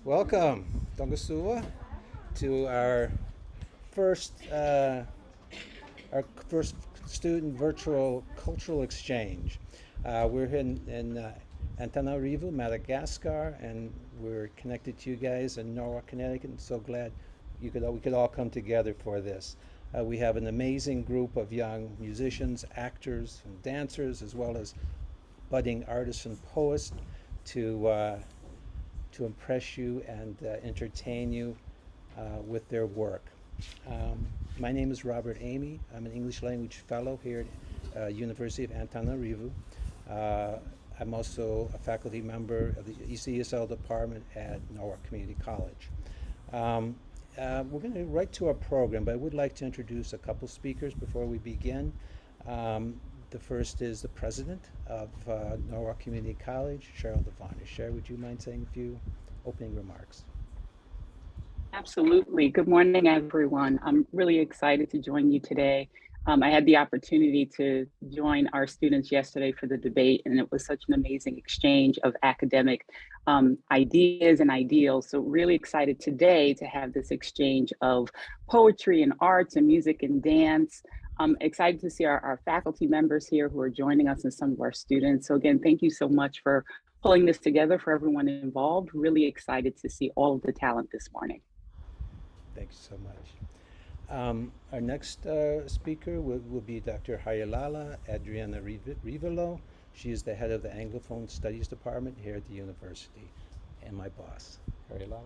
Welcome, Tongasua, to first uh, our first student virtual cultural exchange. We're here in Antananarivo, Madagascar, and we're connected to you guys in Norwalk, Connecticut. And so glad we could all come together for this. We have an amazing group of young musicians, actors, and dancers, as well as budding artists and poets to uh, to impress you and entertain you with their work. Um, my name is Robert Amy. I'm an English language fellow here at University of Antananarivo. Uh, I'm also a faculty member of the ECSL department at Norwalk Community College. Um, we're going to get right to our program, but I would like to introduce a couple speakers before we begin. The first is the president of Norwalk Community College, Cheryl Devine. Cheryl, would you mind saying a few opening remarks? Absolutely. Good morning, everyone. I'm really excited to join you today. I had the opportunity to join our students yesterday for the debate, and it was such an amazing exchange of academic ideas and ideals. So, really excited today to have this exchange of poetry and arts and music and dance. I'm excited to see our faculty members here who are joining us and some of our students. So, again, thank you so much for pulling this together for everyone involved. Really excited to see all of the talent this morning. Thanks so much. Our next speaker will be Dr. Hayalala Adriana Rivelo. She is the head of the Anglophone Studies Department here at the university, and my boss. Hayalala?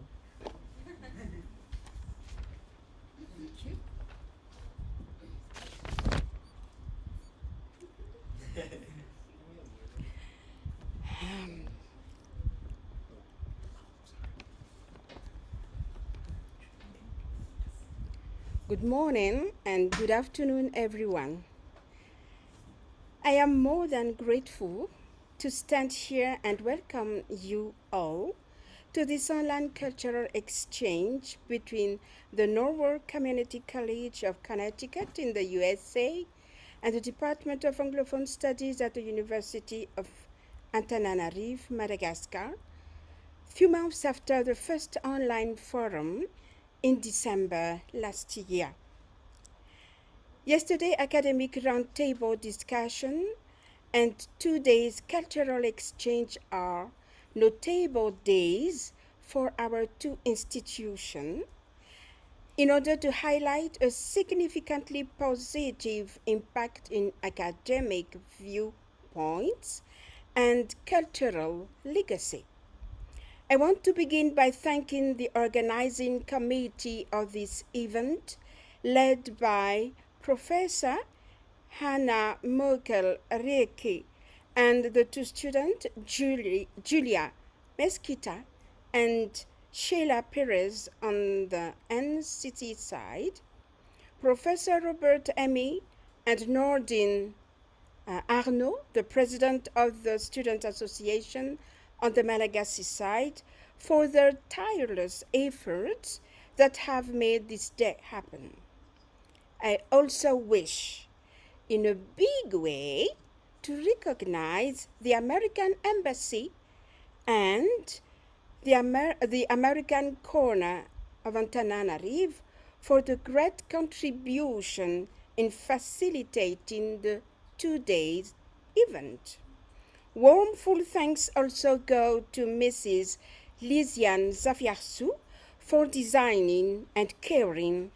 Thank you. Good morning and good afternoon, everyone. I am more than grateful to stand here and welcome you all to this online cultural exchange between the Norwalk Community College of Connecticut in the USA and the Department of Anglophone Studies at the University of Antananarivo, Madagascar, few months after the first online forum in December last year. Yesterday, academic roundtable discussion and today's cultural exchange are notable days for our two institutions in order to highlight a significantly positive impact in academic viewpoints and cultural legacy. I want to begin by thanking the organizing committee of this event, led by Professor Hannah Merkel Reiki and the two students, Julia Mesquita and Sheila Perez on the NCT side, Professor Robert Emmy and Nordine Arnaud, the president of the Student Association on the Malagasy side, for their tireless efforts that have made this day happen. I also wish, in a big way, to recognize the American Embassy and the American Corner of Antananarivo for the great contribution in facilitating the 2 days event. Warm full thanks also go to Mrs. Lisiane Zafiarsou for designing and caring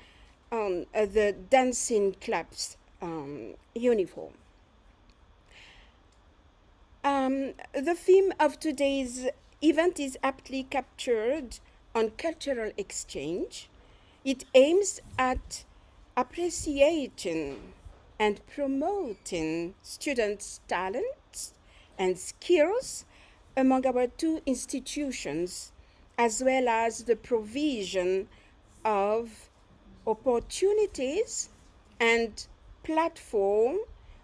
on the dancing club's uniform. The theme of today's event is aptly captured on cultural exchange. It aims at appreciating and promoting students' talents and skills among our two institutions, as well as the provision of opportunities and platform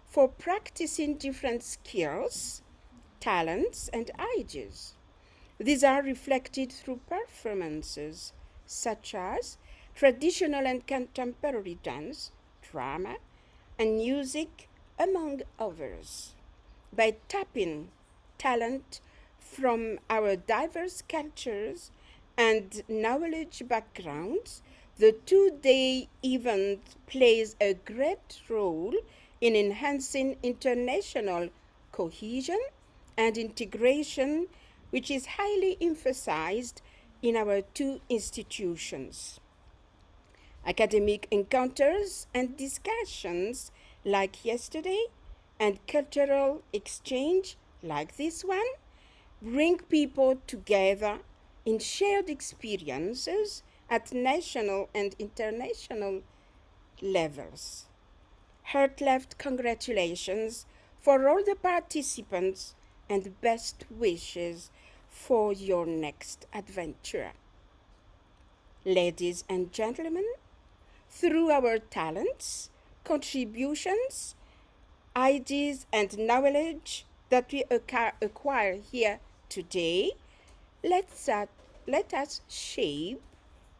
for practicing different skills, talents, and ideas. These are reflected through performances such as traditional and contemporary dance, drama, and music, among others. By tapping talent from our diverse cultures and knowledge backgrounds, the two-day event plays a great role in enhancing international cohesion and integration, which is highly emphasized in our two institutions. Academic encounters and discussions like yesterday and cultural exchange like this one bring people together in shared experiences at national and international levels. Heartfelt congratulations for all the participants and best wishes for your next adventure. Ladies and gentlemen, through our talents, contributions, ideas, and knowledge that we acquire here today, let us shape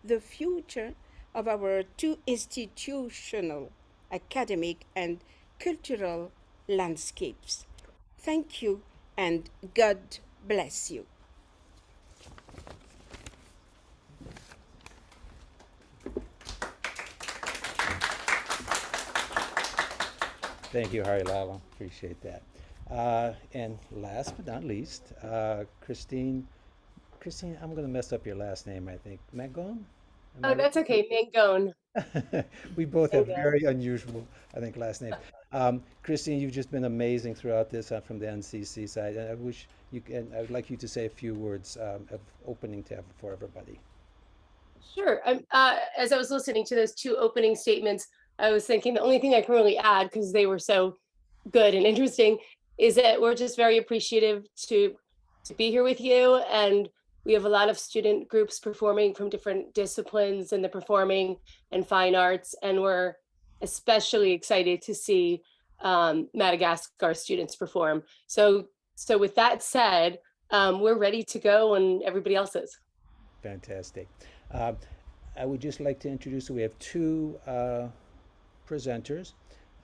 the future of our two institutional, academic, and cultural landscapes. Thank you, and God bless you. Thank you, Harilala. Appreciate that. And last but not least, Christine. Christine, I'm going to mess up your last name, I think. Magon? Am I Oh, that's okay. Mangone. right? We both have Mangone. very unusual, I think, last names. Christine, you've just been amazing throughout this from the NCC side, and I wish you can. I would like you to say a few words of opening for everybody. Sure. As I was listening to those two opening statements, I was thinking the only thing I can really add, because they were so good and interesting, is that we're just very appreciative to be here with you. And we have a lot of student groups performing from different disciplines in the performing and fine arts. And we're especially excited to see Madagascar students perform. So with that said, we're ready to go, and everybody else is. Fantastic. Uh, I would just like to introduce, we have two presenters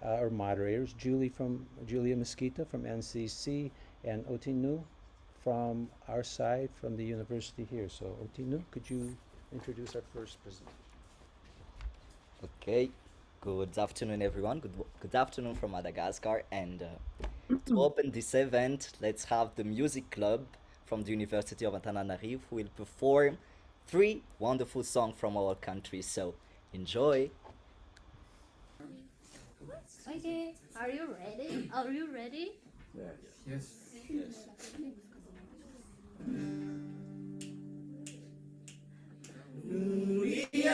or moderators, Julia Mesquita from NCC and Otinu from our side, from the university here. So Otinu, could you introduce our first presenter? Okay, good afternoon, everyone. Good afternoon from Madagascar. And to open this event, let's have the music club from the University of Antananarivo who will perform three wonderful songs from our country. So enjoy. Okay, are you ready? Are you ready? Yes.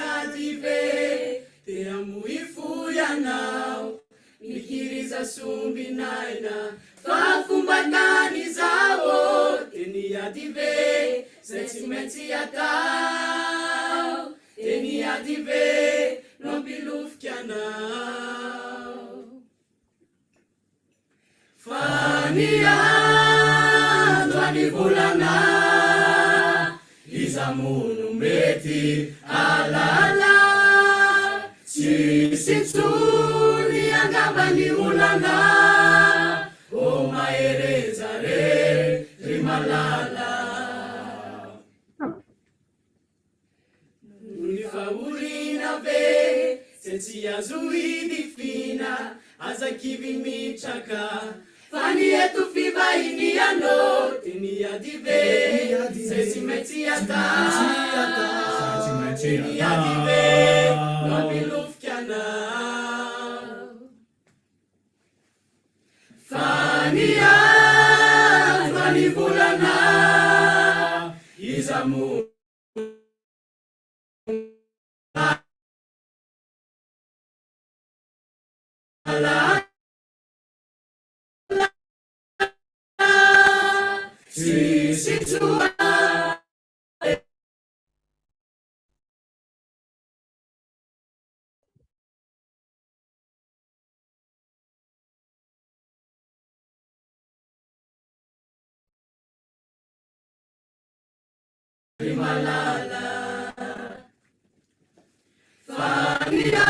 Nuriyative te amuifu yanao nikiriza sumbi naina fafumbatani zawo teniyative sentimenti yatao teniyative nombilufkianao fania twanivulana izamunu meti alala sisitsuni angabani ulana o maereza re rimalala unifaurina ve setiazuidi fina azakivimichaka fani yetu fiva iniano tenia dive sentimenti yata tenia dive nobilufkiana fania twanivulana izamu Sisitua Rimalala Fania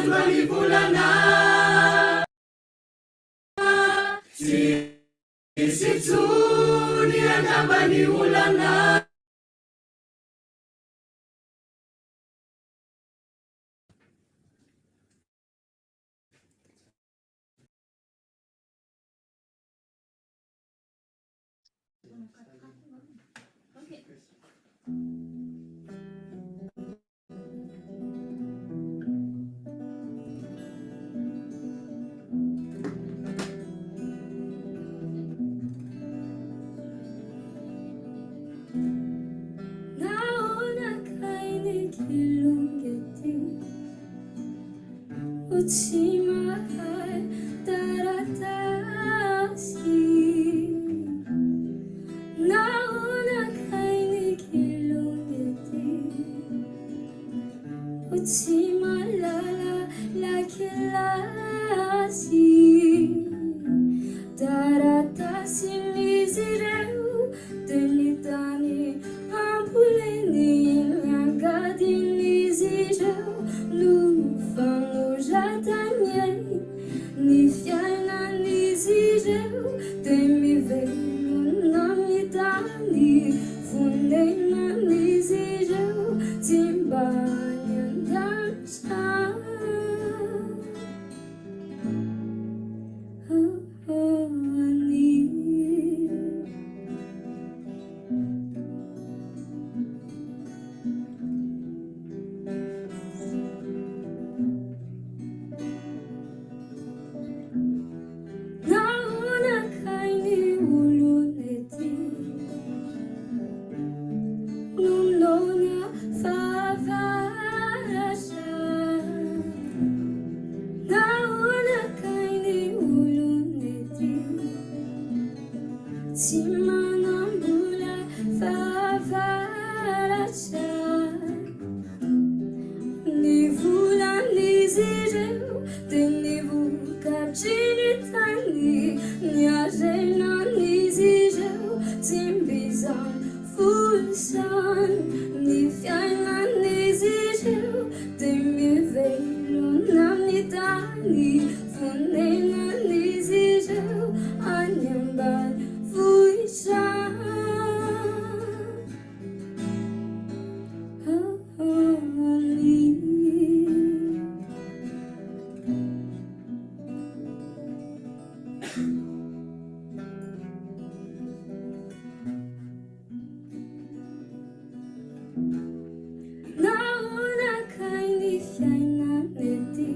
Twanivulana Sisituni Angabani Ulana Okay. naona kaini kilungeti utimahal taratasi naona kaini kilungeti utimalala la kilasi taratasi mizireu denitani ampuleni nyangadi nizireu lufano jatanyei ni fiaina nizireu temivelu namitani funena nizireu timbanyandansa naona kaini uluneti nunona favarasha naona kaini uluneti timanambula favarasha nivula nizireu tenivuka chinitani nyarena nizireu timbizan fulsan nifyaina nizireu temivelu namnitani funena nizireu anyambal fuishan naona kaini fiaina neti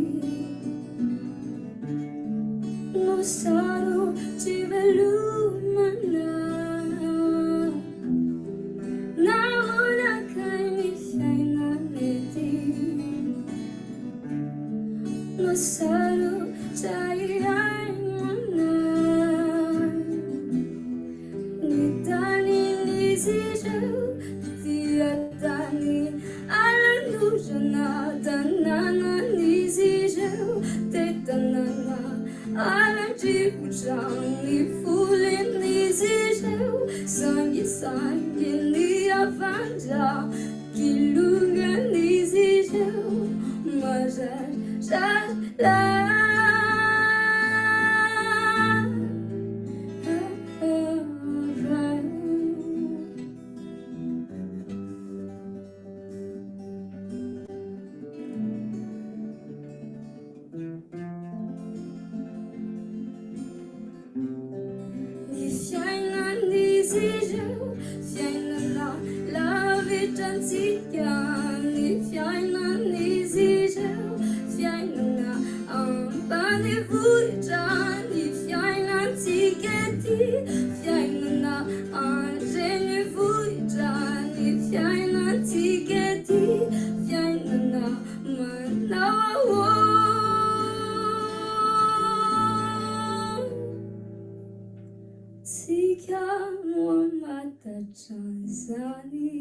nosaro civelumana naona kaini fiaina neti nosaro caiaimana nitani nizireu tiatani alandujana tanana nizireu tetanana alanjibujan nifule nizireu sangue sangue niavanja kilunga nizireu majar jar la fiaina nizireu fiaina la vitantika ni fiaina nizireu fiaina ambani vuja ni fiaina tiketi fiaina anjeni vuja ni fiaina tiketi fiaina manawo Sikiamwa matachanzani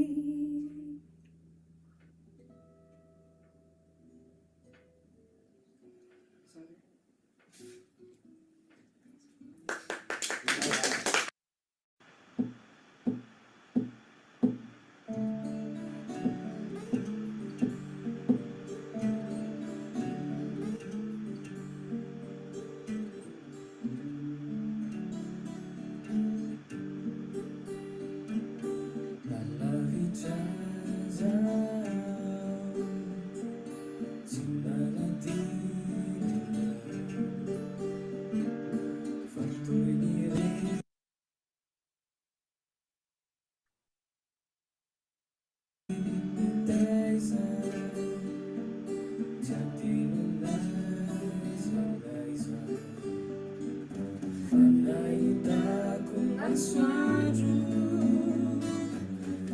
soandro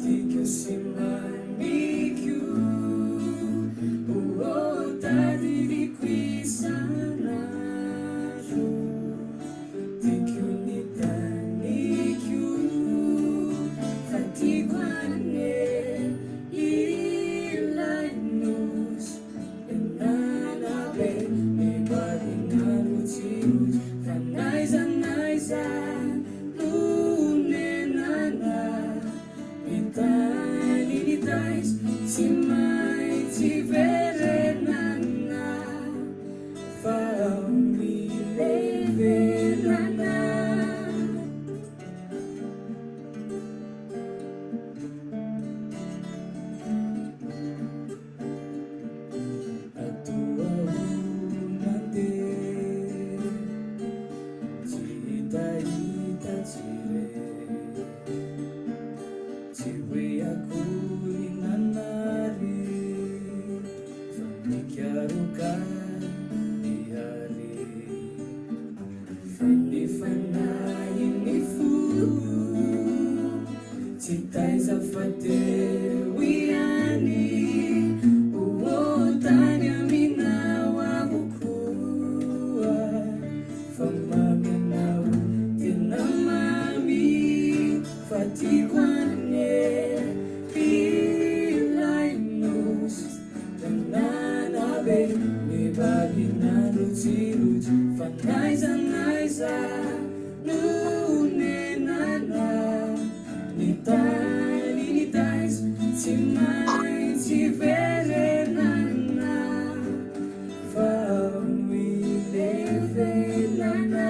tika simaniko tadiriquisanaro tika nitaniko fatiguane ilainos enanabe mebarinarutiut fanaiza lunenana mentalinitais simai tiverenana faumilevenana atua unande Cita-cita cire Ciwe aku inanari Fanikiarukan di hari Fani-fanayin ifu Citai zafate wiani Uotanya minawa bukua Famamenau tinamami Fatiguane pilainos Tananabe Nibaginarutilut Fanaiza Nunenana Nitais Timai Tiverenana Faumilevenana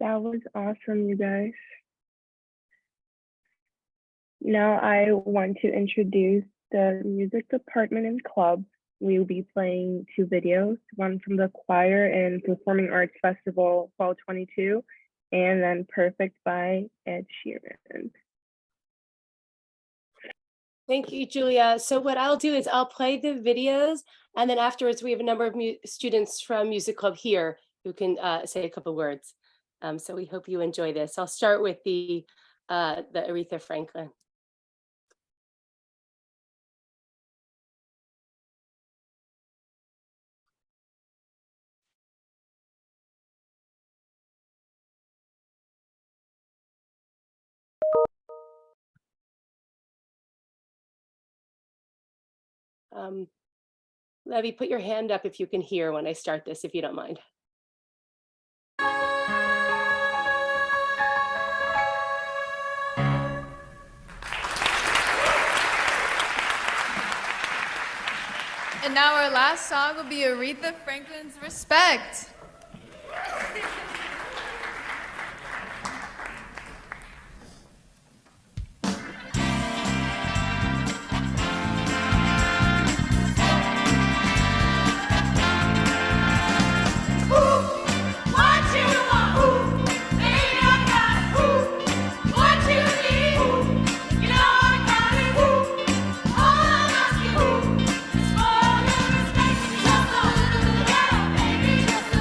That was awesome, you guys. Now I want to introduce the music department and club. We will be playing 2 videos, one from the Choir and Performing Arts Festival Fall 22, and then Perfect by Ed Sheeran. Thank you, Julia. So what I'll do is I'll play the videos, and then afterwards we have a number of students from Music Club here who can say a couple words. So we hope you enjoy this. I'll start with the Aretha Franklin. Levy, put your hand up if you can hear when I start this, if you don't mind. And now our last song will be Aretha Franklin's Respect. Just a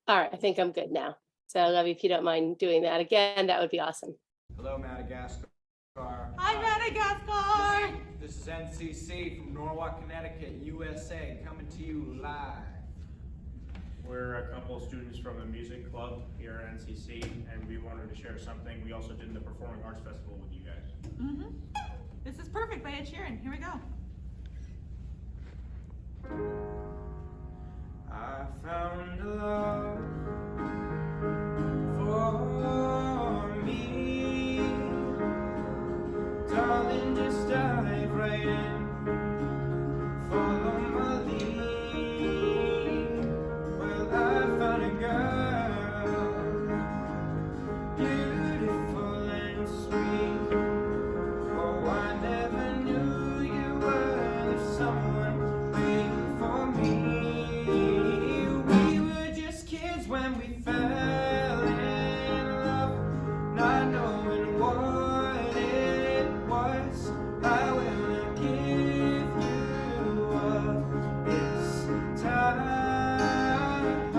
All right, I think I'm good now. So Levy, if you don't mind doing that again, that would be awesome. Hello, Madagascar. Hi, Madagascar! This is NCC from Norwalk, Connecticut, USA, coming to you live. We're a couple of students from the music club here at NCC, and we wanted to share something we also did in the Performing Arts Festival with you guys. This is perfect by Ed Sheeran. Here we go. I found a love for me. Darling, just dive right in. Follow my lead. Well, I found a girl, beautiful and sweet. Oh, I never knew you were the someone waiting for me. We were just kids when we fell in love, not knowing what it was. I will give you up this time,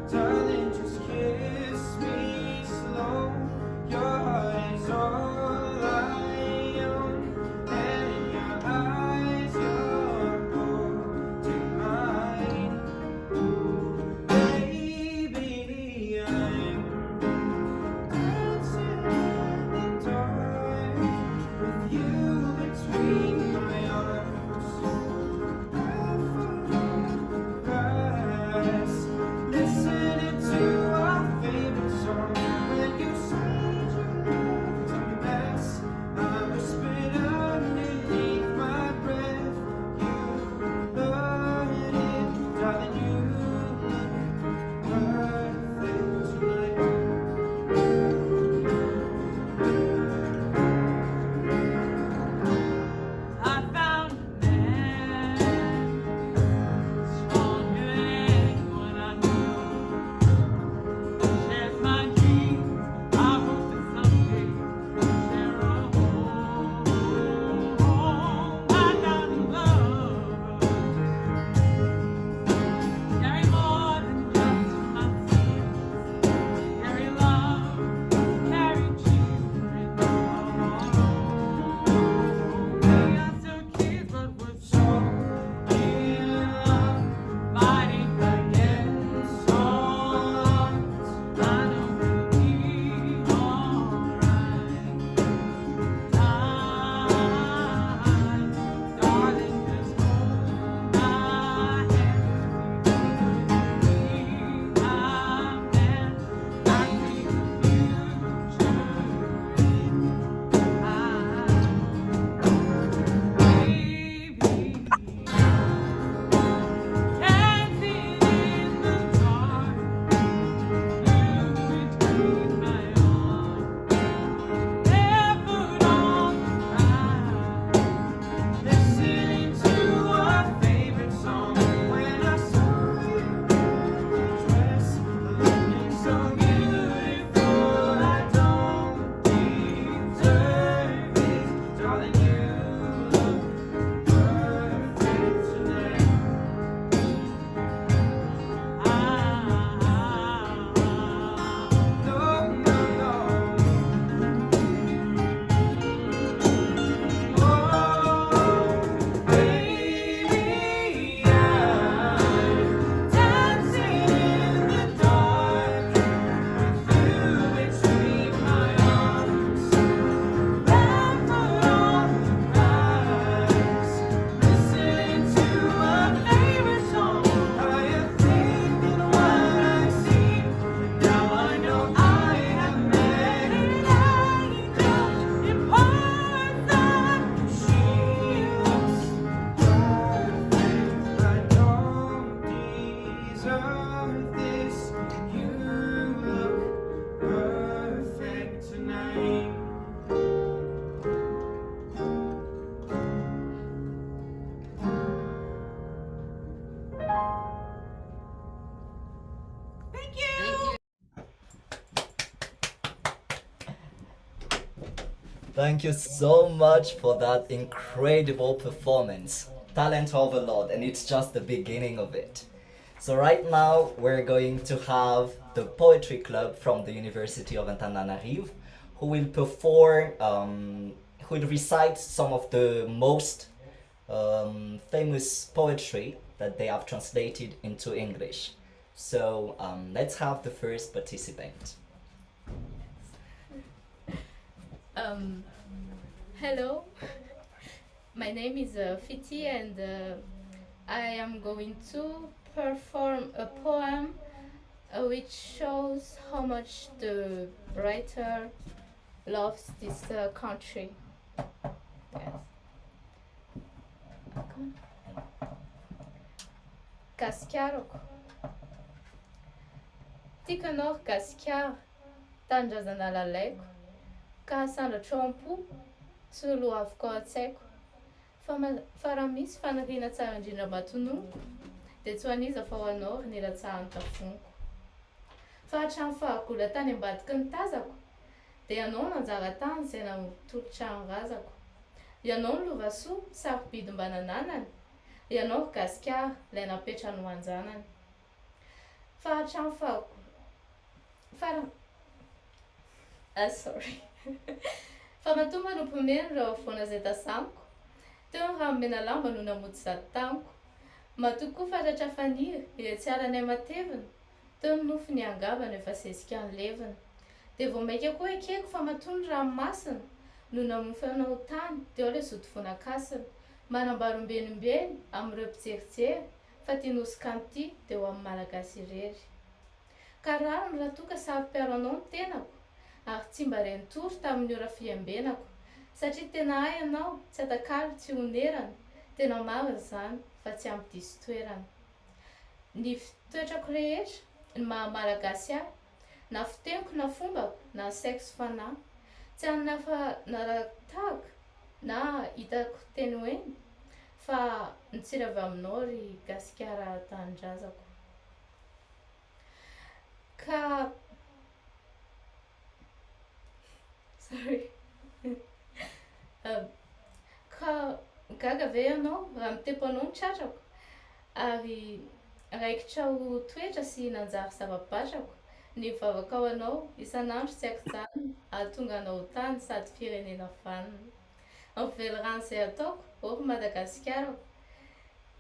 darling, just kiss me slow. Your heart is all I own, and in your eyes you're holding mine. Baby, I'm dancing in the dark with you between my arms. Listening to our favorite song. When you said you loved a mess, I whispered underneath my breath. You loved it, darling. You look perfect tonight. I found a man stronger than anyone I knew. Shares my dreams. I hope that someday we'll share a home. I found a love. Carry more than just my fears. Carry love. Carry children of our own. We are still kids, but we're so in love, fighting against all odds. I know we'll be alright. Time, darling, just hold my hand. We could be our man. I see the future in eyes. Baby, dancing in the dark, you between my arms, barefoot on the ground, Listening to our favorite song. When I saw you in the dress, looking so beautiful, I don't deserve it. Darling, you look perfect tonight. No, no, no. Oh, baby, I'm dancing in the dark with you between my arms, barefoot on the grass, listening to our favorite song. I am thinking what I see. Now I know I have met an angel in person. She looks perfect. I don't deserve this. You look perfect tonight. Thank you. Thank you so much for that incredible performance. Talent overload, and it's just the beginning of it. So right now we're going to have the poetry club from the University of Antananarivo, who will perform, who will recite some of the most famous poetry that they have translated into English. So let's have the first participant. Hello, my name is Fiti, and I am going to perform a poem which shows how much the writer loves this country. Yes. Gascaroko. Tikanao Gascar, tanindrazana lalaiko, ka hasandratra ao am-po, tsy lo avoka ao an-tsaiko. Fa raha misy faniriana tsara indrindra mahatononiko, dia tsy ho aniza fa ho anao ry nilatsahan'ny tafoniko. Fa hatramy fahagola tany ambadiky ny tazako, dia ianao nanjara tany izay namotolotra ny razako. Ianao ny lovasoa, sarobidy mba nananany, ianao ry Gascar, ilay napetra ny hoanjanany. Fa hatramy sorry. Fa matoa manompo meno raha foana izay tasamiko, teo ny ramomena lamba no namoty zato tamiko. Matoa koa fatratra faniry, ilay tsy halanay matevina, teo ny nofo ny angavana efa sesika ny levina. Dia vao maika koa ekeko fa matoa ny ranomasina, no namofana ho tany, dia ao ilay zoto vonan-kasina. Manambarom-benimbeny amin'ireo mpijerijery, fa tia nosika an'ity dia ho amin'ny malagasy irery. Ka rariny raha toa ka saro-piaro anao ny tenako, ary tsy mba renitory tamin'ny ora fiambenako, satria tena hay ianao, tsy atakalo tsy honerana, tena marina izany fa tsy ampy diso toerana. Ny fitoetrako rehetra ny maha-malagasy ahy, na fiteniko na fombako na saiko sy fanahy, tsy hanina fa naratahaka na hitako teny hoeny, fa nitsiry avy aminao ry Gascar tanindrazako. Ka sorry. Ka gaga ve ianao raha mitempo anao ny tratrako, ary raikitra ho toetra sy nanjary zava-batrako, ny vavaka ao anao isan'andro tsy haiko janona, ahatonga anao ho tany sady firenena vanona. Ampivelo rano izay ataoko, ry Madagascar,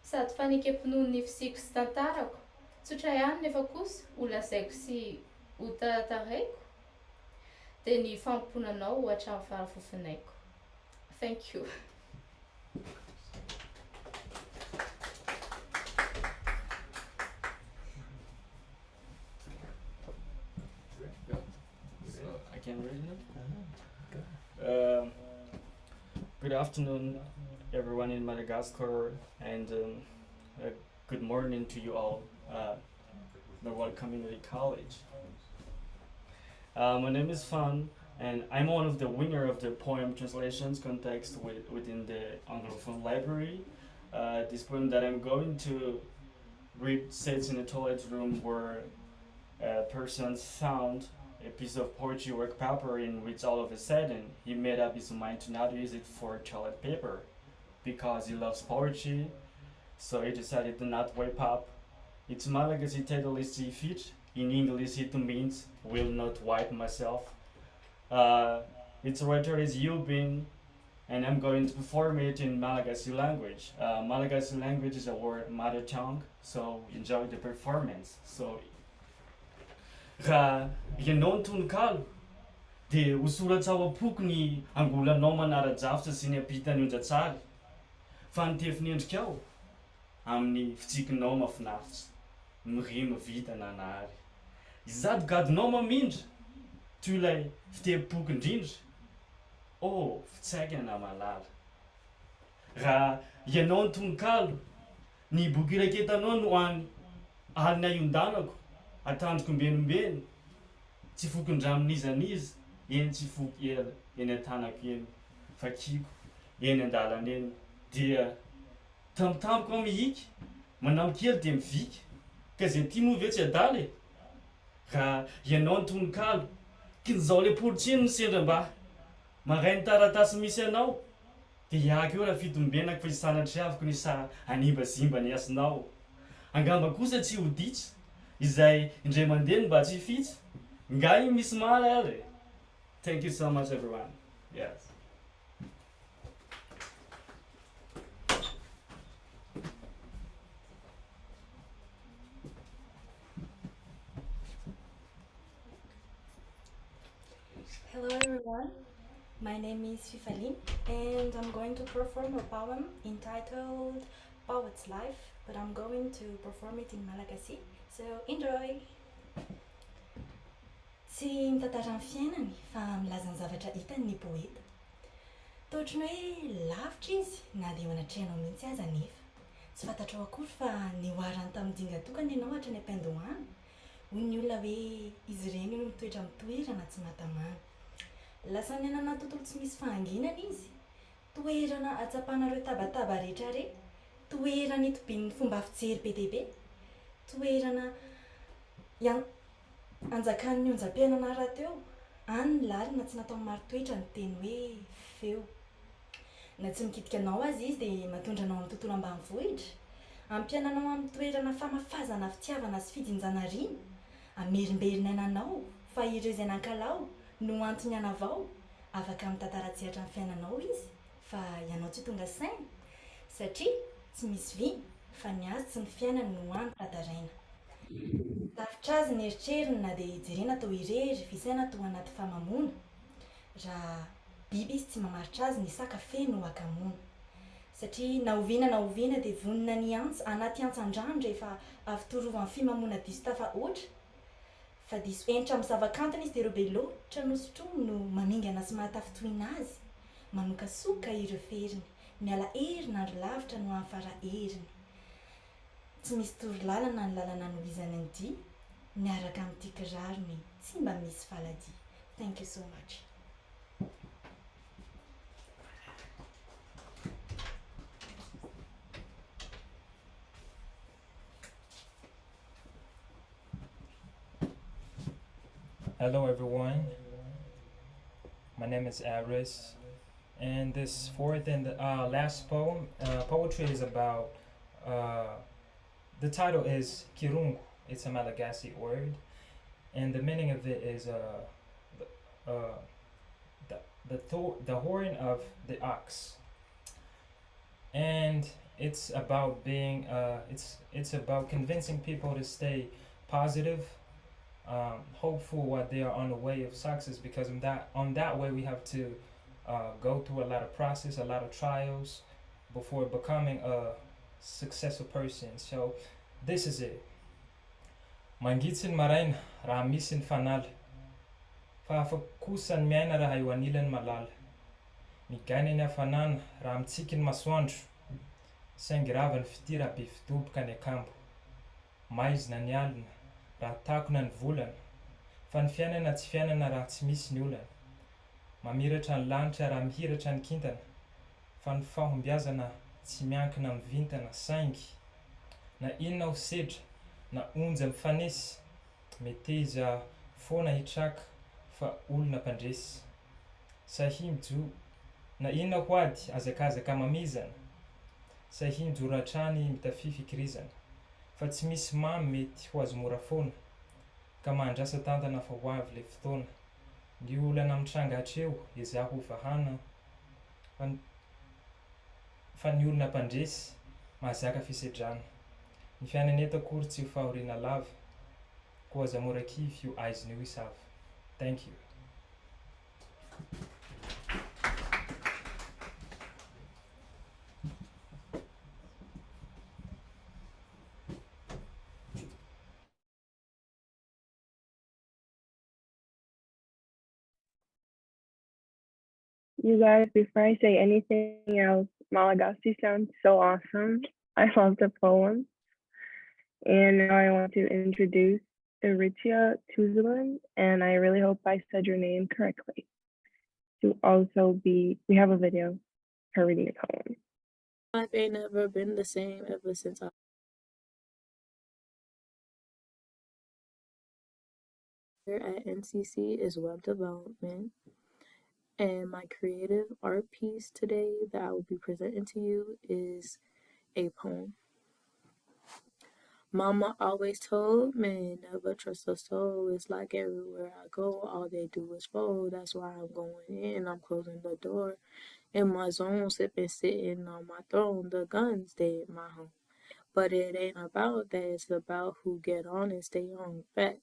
sady fanekempinono ny fisiko sy tantarako, tsotra ihany nefa kosa ho lazaiko sy ho taratarako, dia ny famponanao ho hatramin'ny farafofinaiko. Thank you. I can read it. Good afternoon, everyone in Madagascar, and good morning to you all, Norwalk Community College. My name is Fan, and I'm one of the winner of the poem translations contest within the Anglophone library. This poem that I'm going to read sits in a toilet room where a person found a piece of poetry work paper in which all of a sudden he made up his mind to not use it for toilet paper because he loves poetry, so he decided to not wipe up. It's Malagasy title is fit. In English it means will not wipe myself. Its writer is Yubin, and I'm going to perform it in Malagasy language. Malagasy language is our mother tongue, so enjoy the performance. So raha ianao ny tononkalo dia hosoratra ao am-poko ny angolanao manara-javitra sy ny ampitany onjatsary, fa ny tefiny endrika ao amin'ny fitsikinao mahafinaritra, mirimy vita nanahary. Izadogadonao mamindra toy ilay fitepoky indrindra, fitsaikana malara. Raha ianao ny tononkalo, ny boky iraketanao no any alina iondanako, atandroko mbenombeno, tsy fokin-dramin'izaniza, eny tsy foky ela, eny an-tanako eny, fakiko, eny an-dalana eny, dia tampotampoka ao mihika, manamokely dia mivika, ka zay ty moa ve tsy adala e? Raha ianao ny tononkalo, kin'izao le politsieny ny sendra mba maray ny taratasy misy anao, dia hiaka eo raha fitombenako fa hisanatry aviko ny sa animbazimba ny asinao. angamba kosa tsy ho ditsa izay indray mandeha mba tsy fitsy nga io misy malaly. Thank you so much everyone. Yes. Hello everyone, my name is Fifaline and I'm going to perform a poem entitled Poet's Life, but I'm going to perform it in Malagasy, so enjoy! Tsy mitantara ny fiainany fa milaza ny zavatra hitany ny poeta. Totrany hoe lavitra izy na dia eo anatrehanao mihitsy aza nefa. Tsy fantatrao akory fa nioarany tamin'ny dingatokana ianao hatrany am-piandohana. Hoy ny olona hoe izy ireny no mitoetra amin'ny toerana tsy mahatamana. Lasa nianana tontolo tsy misy fahanginana izy. Toerana atsapanareo tabataba rehetra re. Toerana itobian'ny fomba fijery be dia be. Toerana anjakan'ny onjam-piainana rahateo. Any ny lalina tsy natao maro toetra ny teny hoe feo. Na tsy mikitika anao azy izy dia matondra anao amin'ny tontolo ambanivohitra. Ampiananao amin'ny toerana famafazana fitiavana sy fidinjana riny. Amerimberina ananao fa ireo izay nankalao no antony anavao. Afaka mitantara tsehatra ny fiainanao izy fa ianao tsy tonga saina. Satria tsy misy vy fa ny azy sy ny fiainany no antantaraina. Lavitra azy ny eritreriny na dia jerena atao irery, visaina atao anaty famamona. Raha biby izy tsy mamaritra azy ny saka feno akamoana. Satria na oviana dia vonina ny antsy anaty antsan-drano rehefa avy torovan'ny fimamona diso tafahoatra. Fa diso enitra amin'ny zava-kanto izy dia ireo be loatra nosotroiny no mamingana sy mahatafitohina azy. Manokasoka ireo feriny, miala herinandro lavitra no afara heriny. Tsy misy torolalana ny lalana nohizany an'ity, miaraka amin'ity kirarony tsy mba misy falady. Thank you so much. Hello everyone, my name is Aris, and this fourth and last poetry is about, the title is Kirungu. It's a Malagasy word, and the meaning of it is the horn of the ox, and it's about being it's about convincing people to stay positive, hopeful what they are on the way of success, because on that way we have to go through a lot of process, a lot of trials before becoming a successful person. So this is it. Mangitsy ny maraina raha misy ny fanala, fa afa kosa ny miaina raha eo anilany malala. Migaina ny hafanana raha mitsiky ny masoandro, saingy rava ny fitira be fidoboka ny akambo. Maizina ny alina raha takona ny volana, fa ny fiainana tsy fiainana raha tsy misy ny olana. Mamiratra ny lanitra raha mihiratra ny kintana, fa ny fahombiazana tsy miankina amin'ny vintana. Saingy na inona ho sedra na onja mifanesy, meteza foana hitraka fa olona mpandresy. Sahimjo na inona ho ady azakazaka mamizana, sahimjo ratrany mitafy fikirizana, fa tsy misy mamy mety ho azo mora foana, ka mandrasa tantana fa ho avy le fotoana. Ny olana mitranga hatreo izaho ho vahana, fa ny olona mpandresy mahazaka fisedrana. Ny fiainana eto akory tsy ho fahoriana lava, koa aza mora kivy io aiziny io isava. Thank you. You guys, before I say anything else, Malagasy sounds so awesome. I love the poem. And now I want to introduce Eritia Tuzulan, and I really hope I said your name correctly. We have a video, her reading the poem. Life ain't never been the same ever since I here at NCC is web development, and my creative art piece today that I will be presenting to you is a poem. Mama always told me never trust a soul. It's like everywhere I go, all they do is fold. That's why I'm going in, I'm closing the door. In my zone, sipping, sitting on my throne. The guns, they in my home. But it ain't about that, it's about who get on and stay on. Facts.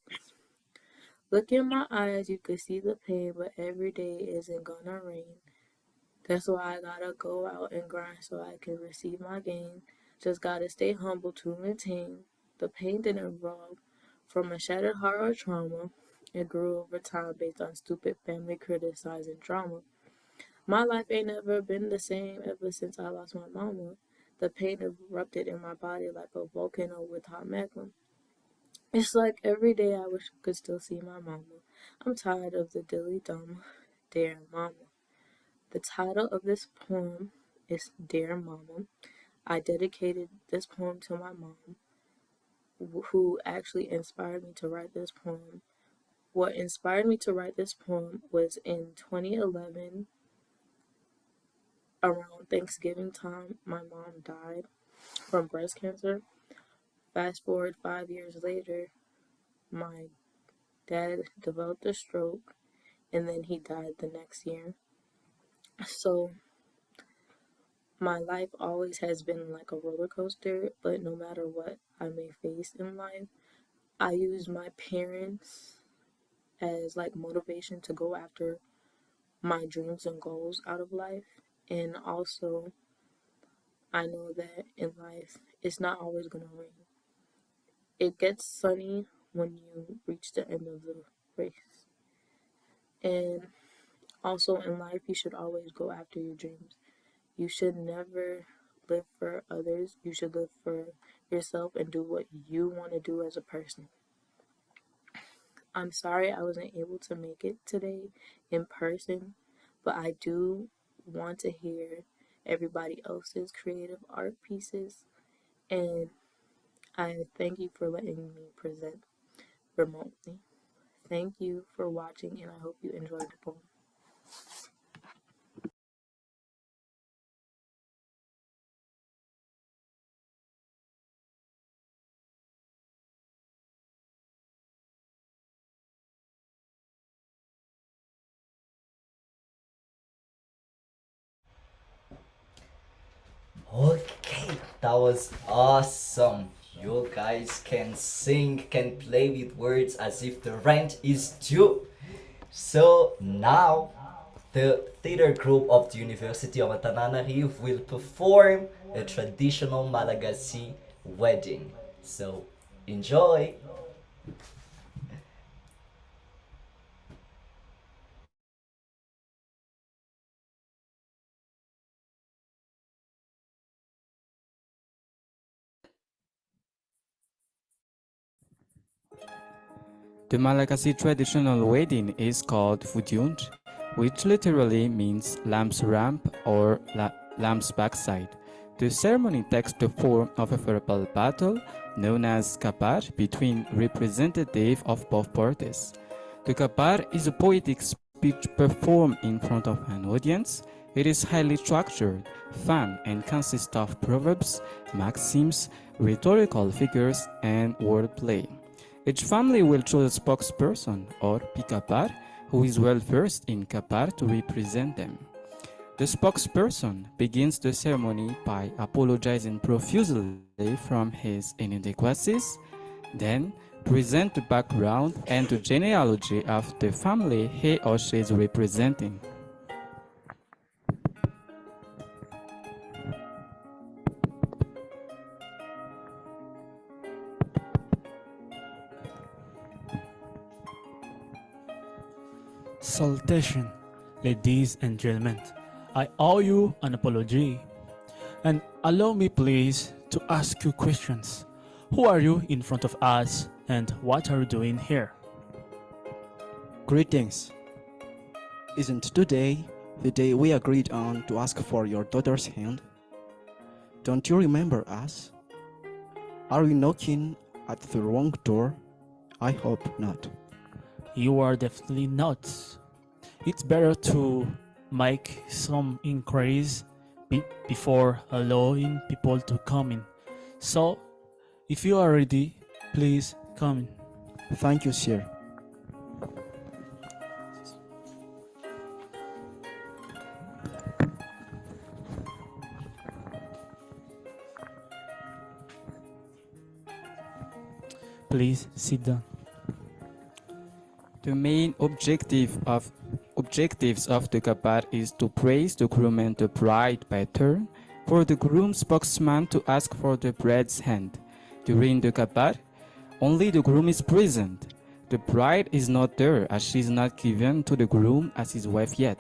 Look in my eyes, you could see the pain, but every day isn't gonna rain. That's why I gotta go out and grind so I can receive my gain. Just gotta stay humble to maintain. The pain didn't grow from a shattered heart or trauma. It grew over time based on stupid family criticizing drama. My life ain't never been the same ever since I lost my mama. The pain erupted in my body like a volcano with hot magma. It's like every day I wish I could still see my mama. I'm tired of the dilly dum. Dear mama. The title of this poem is Dear Mama. I dedicated this poem to my mom, who actually inspired me to write this poem. What inspired me to write this poem was in 2011, around Thanksgiving time, my mom died from breast cancer. Fast forward 5 years later, my dad developed a stroke and then he died the next year. So my life always has been like a roller coaster, but no matter what I may face in life, I use my parents as like motivation to go after my dreams and goals out of life. And also, I know that in life, it's not always going to rain. It gets sunny when you reach the end of the race. And also in life, you should always go after your dreams. You should never live for others. You should live for yourself and do what you want to do as a person. I'm sorry I wasn't able to make it today in person, but I do want to hear everybody else's creative art pieces, and I thank you for letting me present remotely. Thank you for watching, and I hope you enjoyed the poem. Okay, that was awesome. You guys can sing, can play with words as if the rent is due. So now, the theater group of the University of Antananarivo will perform a traditional Malagasy wedding. So enjoy! The Malagasy traditional wedding is called Fudyunj, which literally means lamb's ramp or lamb's backside. The ceremony takes the form of a verbal battle known as kapar between representatives of both parties. The kapar is a poetic speech performed in front of an audience. It is highly structured, fun, and consists of proverbs, maxims, rhetorical figures, and wordplay. Each family will choose a spokesperson or pikapar who is well versed in kapar to represent them. The spokesperson begins the ceremony by apologizing profusely from his inadequacies, then present the background and the genealogy of the family he or she is representing. Salutation, ladies and gentlemen. I owe you an apology. And allow me please to ask you questions. Who are you in front of us and what are you doing here? Greetings. Isn't today the day we agreed on to ask for your daughter's hand? Don't you remember us? Are we knocking at the wrong door? I hope not. You are definitely not. It's better to make some inquiries before allowing people to come in. So, If you are ready, please come in. Thank you, sir. Please sit down. The main objectives of the kabar is to praise the groom and the bride by turn, for the groom spokesman to ask for the bride's hand. During the kabar, only the groom is present. The bride is not there, as she is not given to the groom as his wife yet.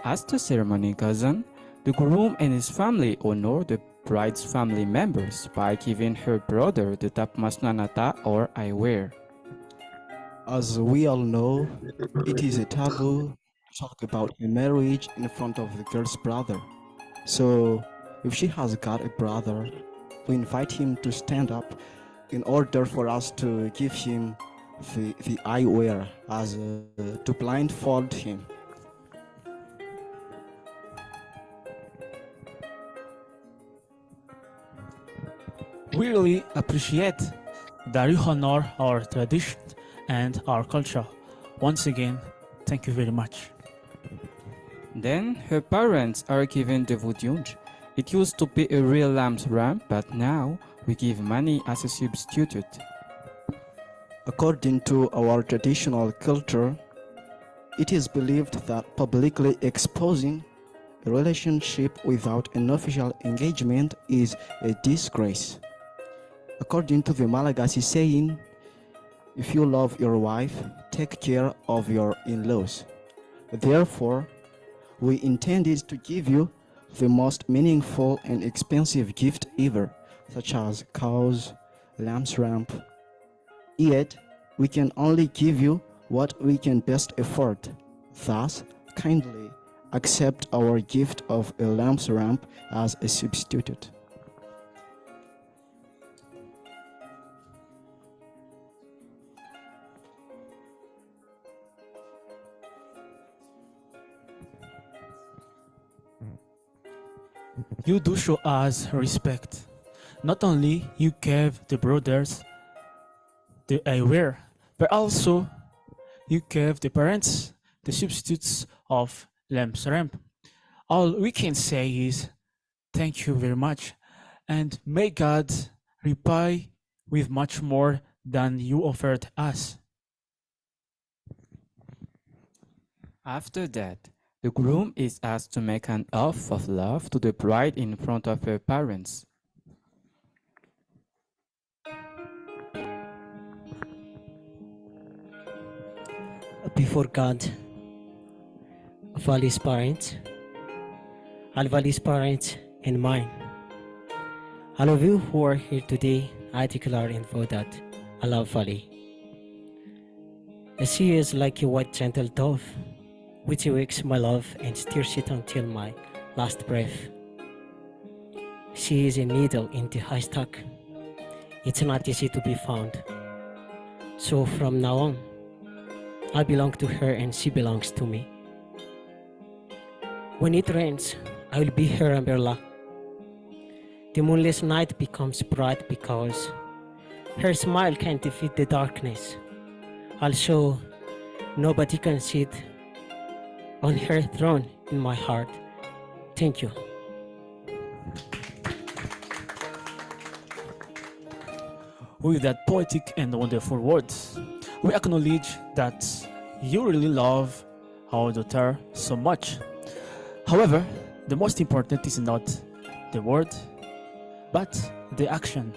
As the ceremony goes on, the groom and his family honor the bride's family members by giving her brother the tapmas nanata or eyewear. As we all know, it is a taboo to talk about a marriage in front of the girl's brother. So, if she has got a brother, we invite him to stand up in order for us to give him the eyewear as to blindfold him. We really appreciate that you honor our tradition and our culture. Once again, thank you very much. Then her parents are given the vudyunj. It used to be a real lamb's ramp, but now we give money as a substitute. According to our traditional culture, it is believed that publicly exposing a relationship without an official engagement is a disgrace. According to the Malagasy saying, if you love your wife, take care of your in-laws. Therefore, we intended to give you the most meaningful and expensive gift ever, such as cows, lamb's ramp. Yet, we can only give you what we can best afford. Thus, kindly accept our gift of a lamb's ramp as a substitute. You do show us respect. Not only you gave the brothers the eyewear, but also you gave the parents the substitutes of lamb's ramp. All we can say is thank you very much, and may God repay with much more than you offered us. After that, the groom is asked to make an oath of love to the bride in front of her parents. Before God, Vali's parents, all Vali's parents and mine. All of you who are here today, I declare and vow that I love Vali. She is like a white gentle dove, which wakes my love and steers it until my last breath. She is a needle in the haystack. It's not easy to be found. So from now on, I belong to her and she belongs to me. When it rains, I will be her umbrella. The moonless night becomes bright because her smile can defeat the darkness. Also, nobody can sit on her throne in my heart. Thank you. With that poetic and wonderful words, we acknowledge that you really love our daughter so much. However, the most important is not the word, but the action.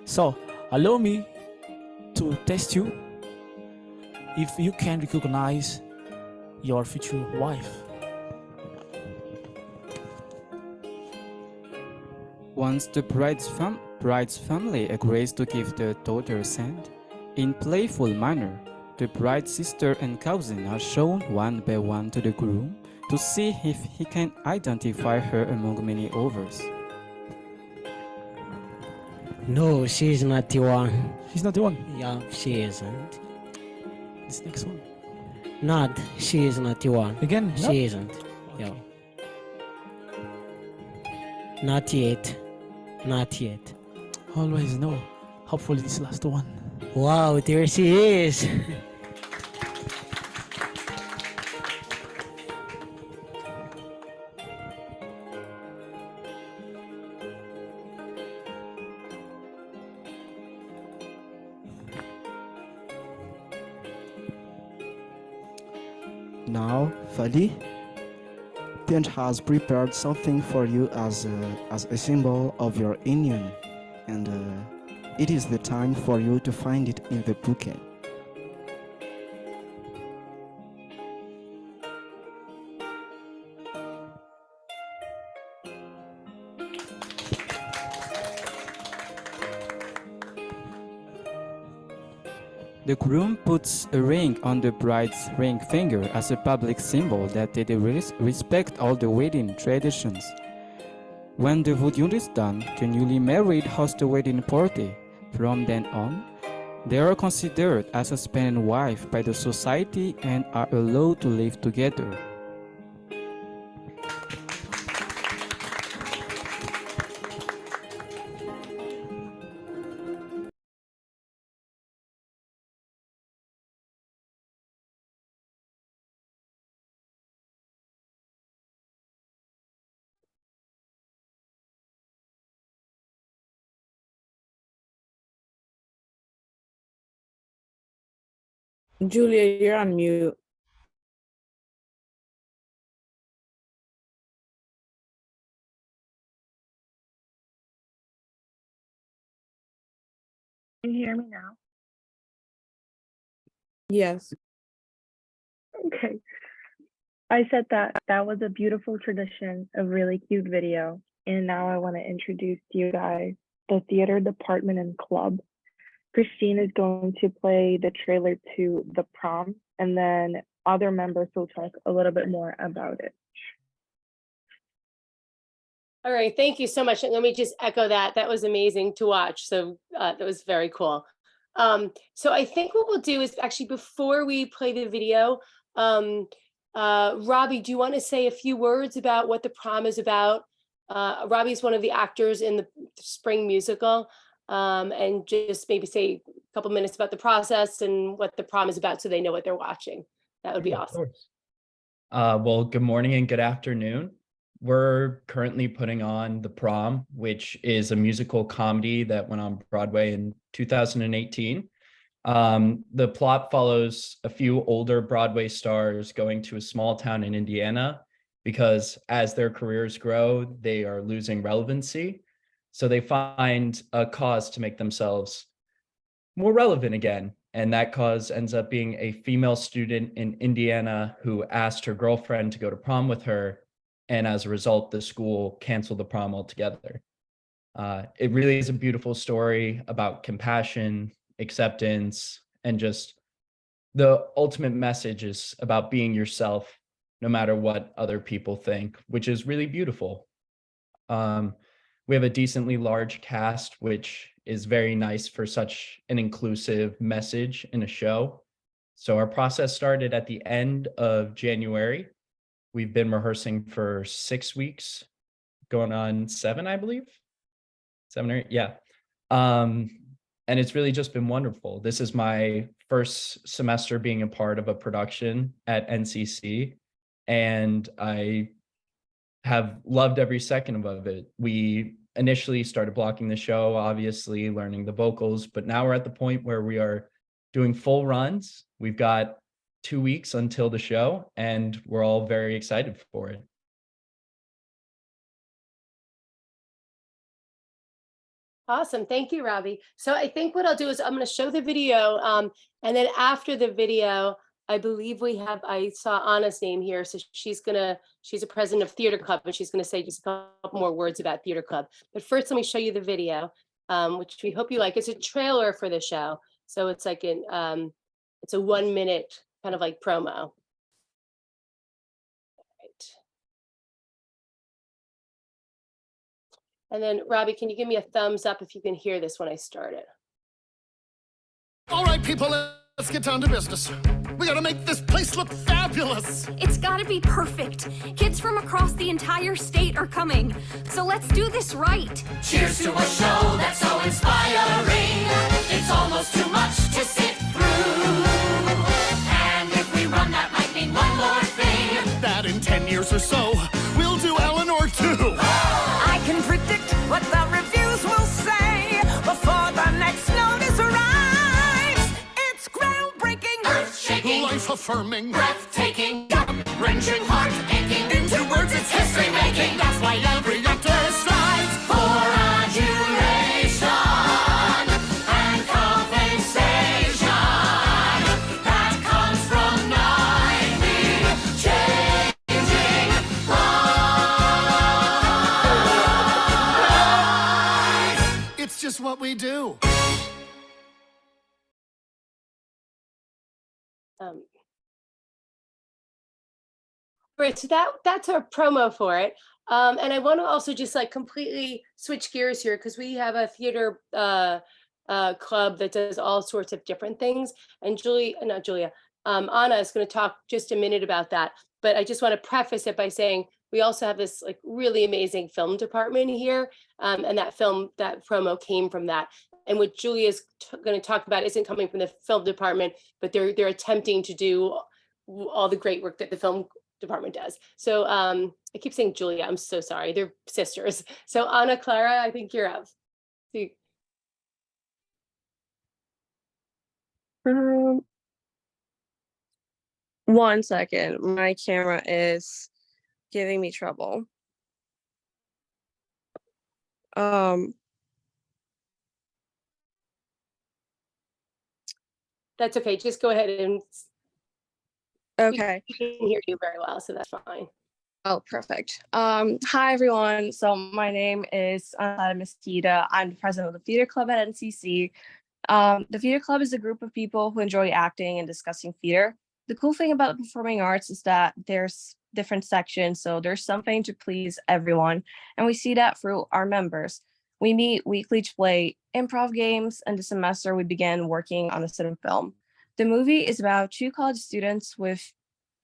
So, allow me to test you if you can recognize your future wife. Once the bride's family agrees to give the daughter's hand, in playful manner, the bride's sister and cousin are shown one by one to the groom to see if he can identify her among many others. No, she is not the one. She's not the one? Yeah, she isn't. This next one. Not, she is not the one. Again? She No? isn't. Yeah. Not yet. Not yet. Always no. Hopefully this last one. Wow, there she is. Now, Fali, Pianch has prepared something for you as a symbol of your union, and it is the time for you to find it in the bouquet. The groom puts a ring on the bride's ring finger as a public symbol that they respect all the wedding traditions. When the voudiour is done, the newly married host a wedding party. From then on, they are considered as husband and wife by the society and are allowed to live together. Julia, you're on mute. Can you hear me now? Yes. Okay. I said that was a beautiful tradition, a really cute video. And now I want to introduce to you guys the theater department and club. Christine is going to play the trailer to The Prom, and then other members will talk a little bit more about it. All right, thank you so much. And let me just echo that. That was amazing to watch. So that was very cool. So I think what we'll do is actually before we play the video, Robbie, do you want to say a few words about what The Prom is about? Robbie's one of the actors in the spring musical. And just maybe say a couple minutes about the process and what The Prom is about so they know what they're watching. That would be awesome. Well, good morning and good afternoon. We're currently putting on The Prom, which is a musical comedy that went on Broadway in 2018. The plot follows a few older Broadway stars going to a small town in Indiana because as their careers grow, they are losing relevancy. So they find a cause to make themselves more relevant again. And that cause ends up being a female student in Indiana who asked her girlfriend to go to prom with her. And as a result, the school canceled the prom altogether. It really is a beautiful story about compassion, acceptance, and just the ultimate message is about being yourself, no matter what other people think, which is really beautiful. We have a decently large cast, which is very nice for such an inclusive message in a show. So our process started at the end of January. We've been rehearsing for 6 weeks, going on 7, I believe. 7 or 8, yeah. And it's really just been wonderful. This is my first semester being a part of a production at NCC, and I have loved every second of it. We initially started blocking the show, obviously learning the vocals, but now we're at the point where we are doing full runs. We've got 2 weeks until the show, and we're all very excited for it. Awesome. Thank you, Robbie. So I think what I'll do is I'm going to show the video. And then after the video, I believe I saw Anna's name here. So she's a president of Theater Club, and she's going to say just a couple more words about Theater Club. But first, let me show you the video, which we hope you like. It's a trailer for the show. So it's like it's a 1 minute kind of like promo. And then Robbie, can you give me a thumbs up if you can hear this when I start it? All right, people, let's get down to business. We gotta make this place look fabulous. It's gotta be perfect. Kids from across the entire state are coming. So let's do this right. Cheers to a show that's so inspiring. or so. We'll do Eleanor too. I can predict what the reviews will say before the next notice arrives. It's groundbreaking, Earth-shaking, life-affirming, breathtaking, gut-wrenching, heart-aching. Into words, it's history-making. That's why every actor strives For adulation and compensation that comes from nightly changing lives. It's just what we do. Right, so that's our promo for it. And I want to also just like completely switch gears here because we have a theater club that does all sorts of different things. And Anna is going to talk just a minute about that. But I just want to preface it by saying we also have this like really amazing film department here. And that promo came from that. And what Julia is going to talk about isn't coming from the film department, but they're attempting to do all the great work that the film department does. So I keep saying Julia, I'm so sorry. They're sisters. So Ana Clara, I think you're up. One second, my camera is giving me trouble. That's okay. Just go ahead and Okay. we can hear you very well, so that's fine. Oh, perfect. Hi, everyone. So my name is Ana Mesquita. I'm the president of the theater club at NCC. The theater club is a group of people who enjoy acting and discussing theater. The cool thing about the performing arts is that there's different sections, so there's something to please everyone, and we see that through our members. We meet weekly to play improv games, and this semester we began working on a student film. The movie is about two college students with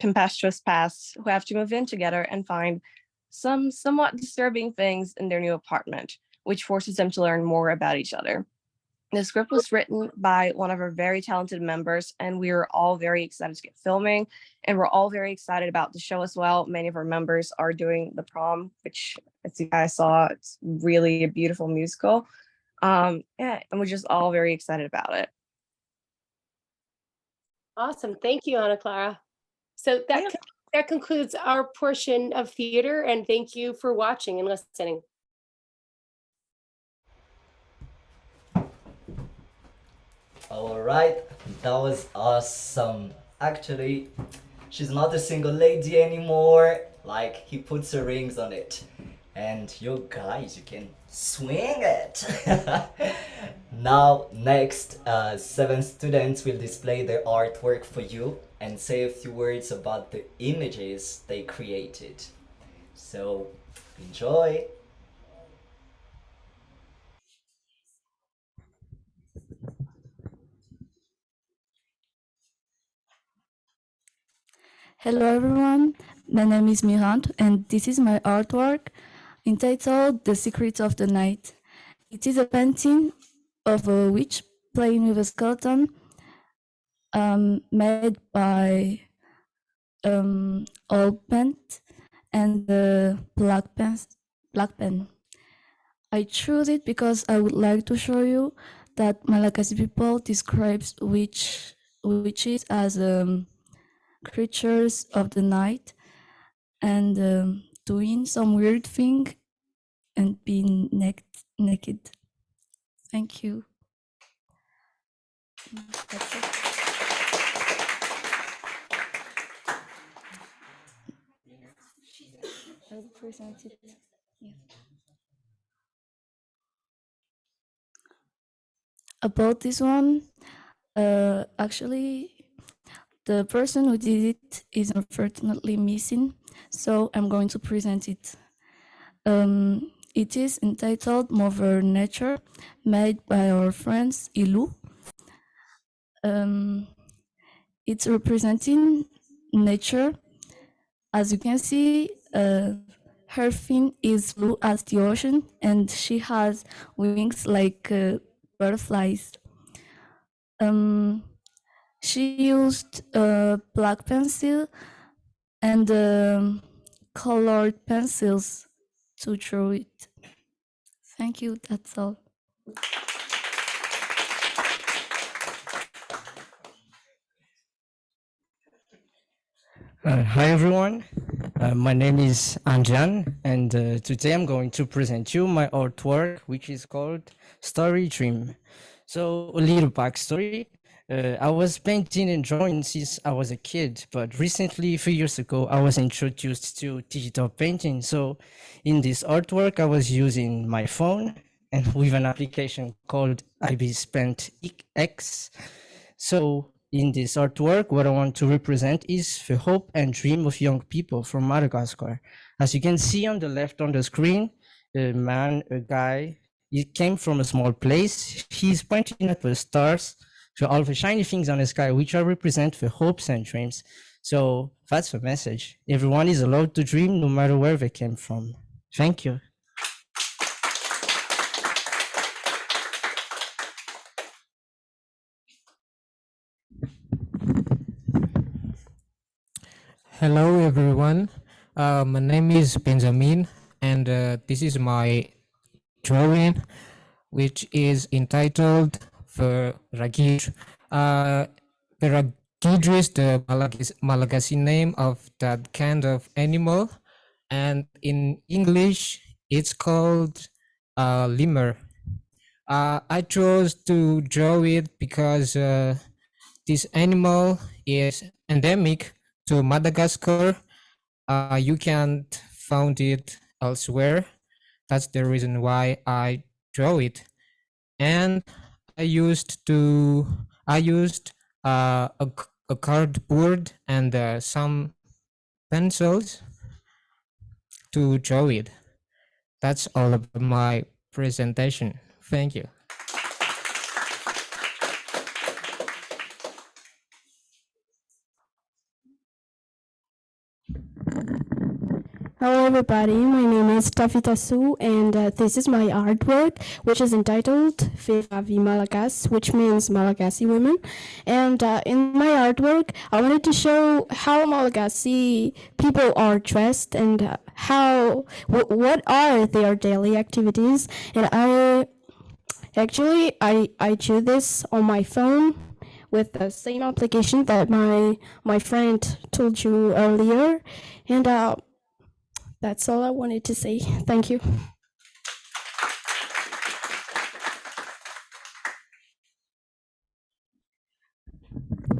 tempestuous pasts who have to move in together and find some somewhat disturbing things in their new apartment, which forces them to learn more about each other. The script was written by one of our very talented members, and we were all very excited to get filming, and we're all very excited about the show as well. Many of our members are doing the prom, which, as you guys saw, it's really a beautiful musical. And we're just all very excited about it. Awesome. Thank you, Ana Clara. So that concludes our portion of theater, and thank you for watching and listening. All right, that was awesome. Actually, she's not a single lady anymore. Like, he puts her rings on it. And you guys, you can swing it. Now, next, 7 students will display their artwork for you and say a few words about the images they created. So, enjoy. Hello everyone, my name is Mirand and this is my artwork entitled The Secrets of the Night. It is a painting of a witch playing with a skeleton made by oil paint and black pen. I chose it because I would like to show you that Malagasy people describes witches as creatures of the night and doing some weird thing and being naked. Thank you. That's it. I will present it. Yeah. About this one, actually, the person who did it is unfortunately missing, so I'm going to present it. It is entitled Mother Nature, made by our friends Ilu. It's representing nature. As you can see, her fin is blue as the ocean, and she has wings like butterflies. She used a black pencil and colored pencils to draw it. Thank you, that's all. Hi everyone, my name is Anjan, and today I'm going to present you my artwork, which is called Story Dream. So a little backstory. I was painting and drawing since I was a kid, but recently, a few years ago, I was introduced to digital painting. So in this artwork, I was using my phone and with an application called IBIS Paint X. So in this artwork, what I want to represent is the hope and dream of young people from Madagascar. As you can see on the left on the screen, a man, a guy, he came from a small place. He's pointing at the stars, so all the shiny things on the sky, which are represent the hopes and dreams. So that's the message. Everyone is allowed to dream no matter where they came from. Thank you. Hello everyone, my name is Benjamin, and this is my drawing, which is entitled The Ragid. The Ragid is the Malagasy name of that kind of animal, and in English it's called lemur. I chose to draw it because this animal is endemic to Madagascar. You can't find it elsewhere. That's the reason why I draw it. And I used a cardboard and some pencils to draw it. That's all about my presentation. Thank you. Hello everybody, my name is Tafita Su, and this is my artwork, which is entitled Fevavi Malagas, which means Malagasy women. And in my artwork, I wanted to show how Malagasy people are dressed and what are their daily activities. And I drew this on my phone with the same application that my friend told you earlier. And that's all I wanted to say. Thank you.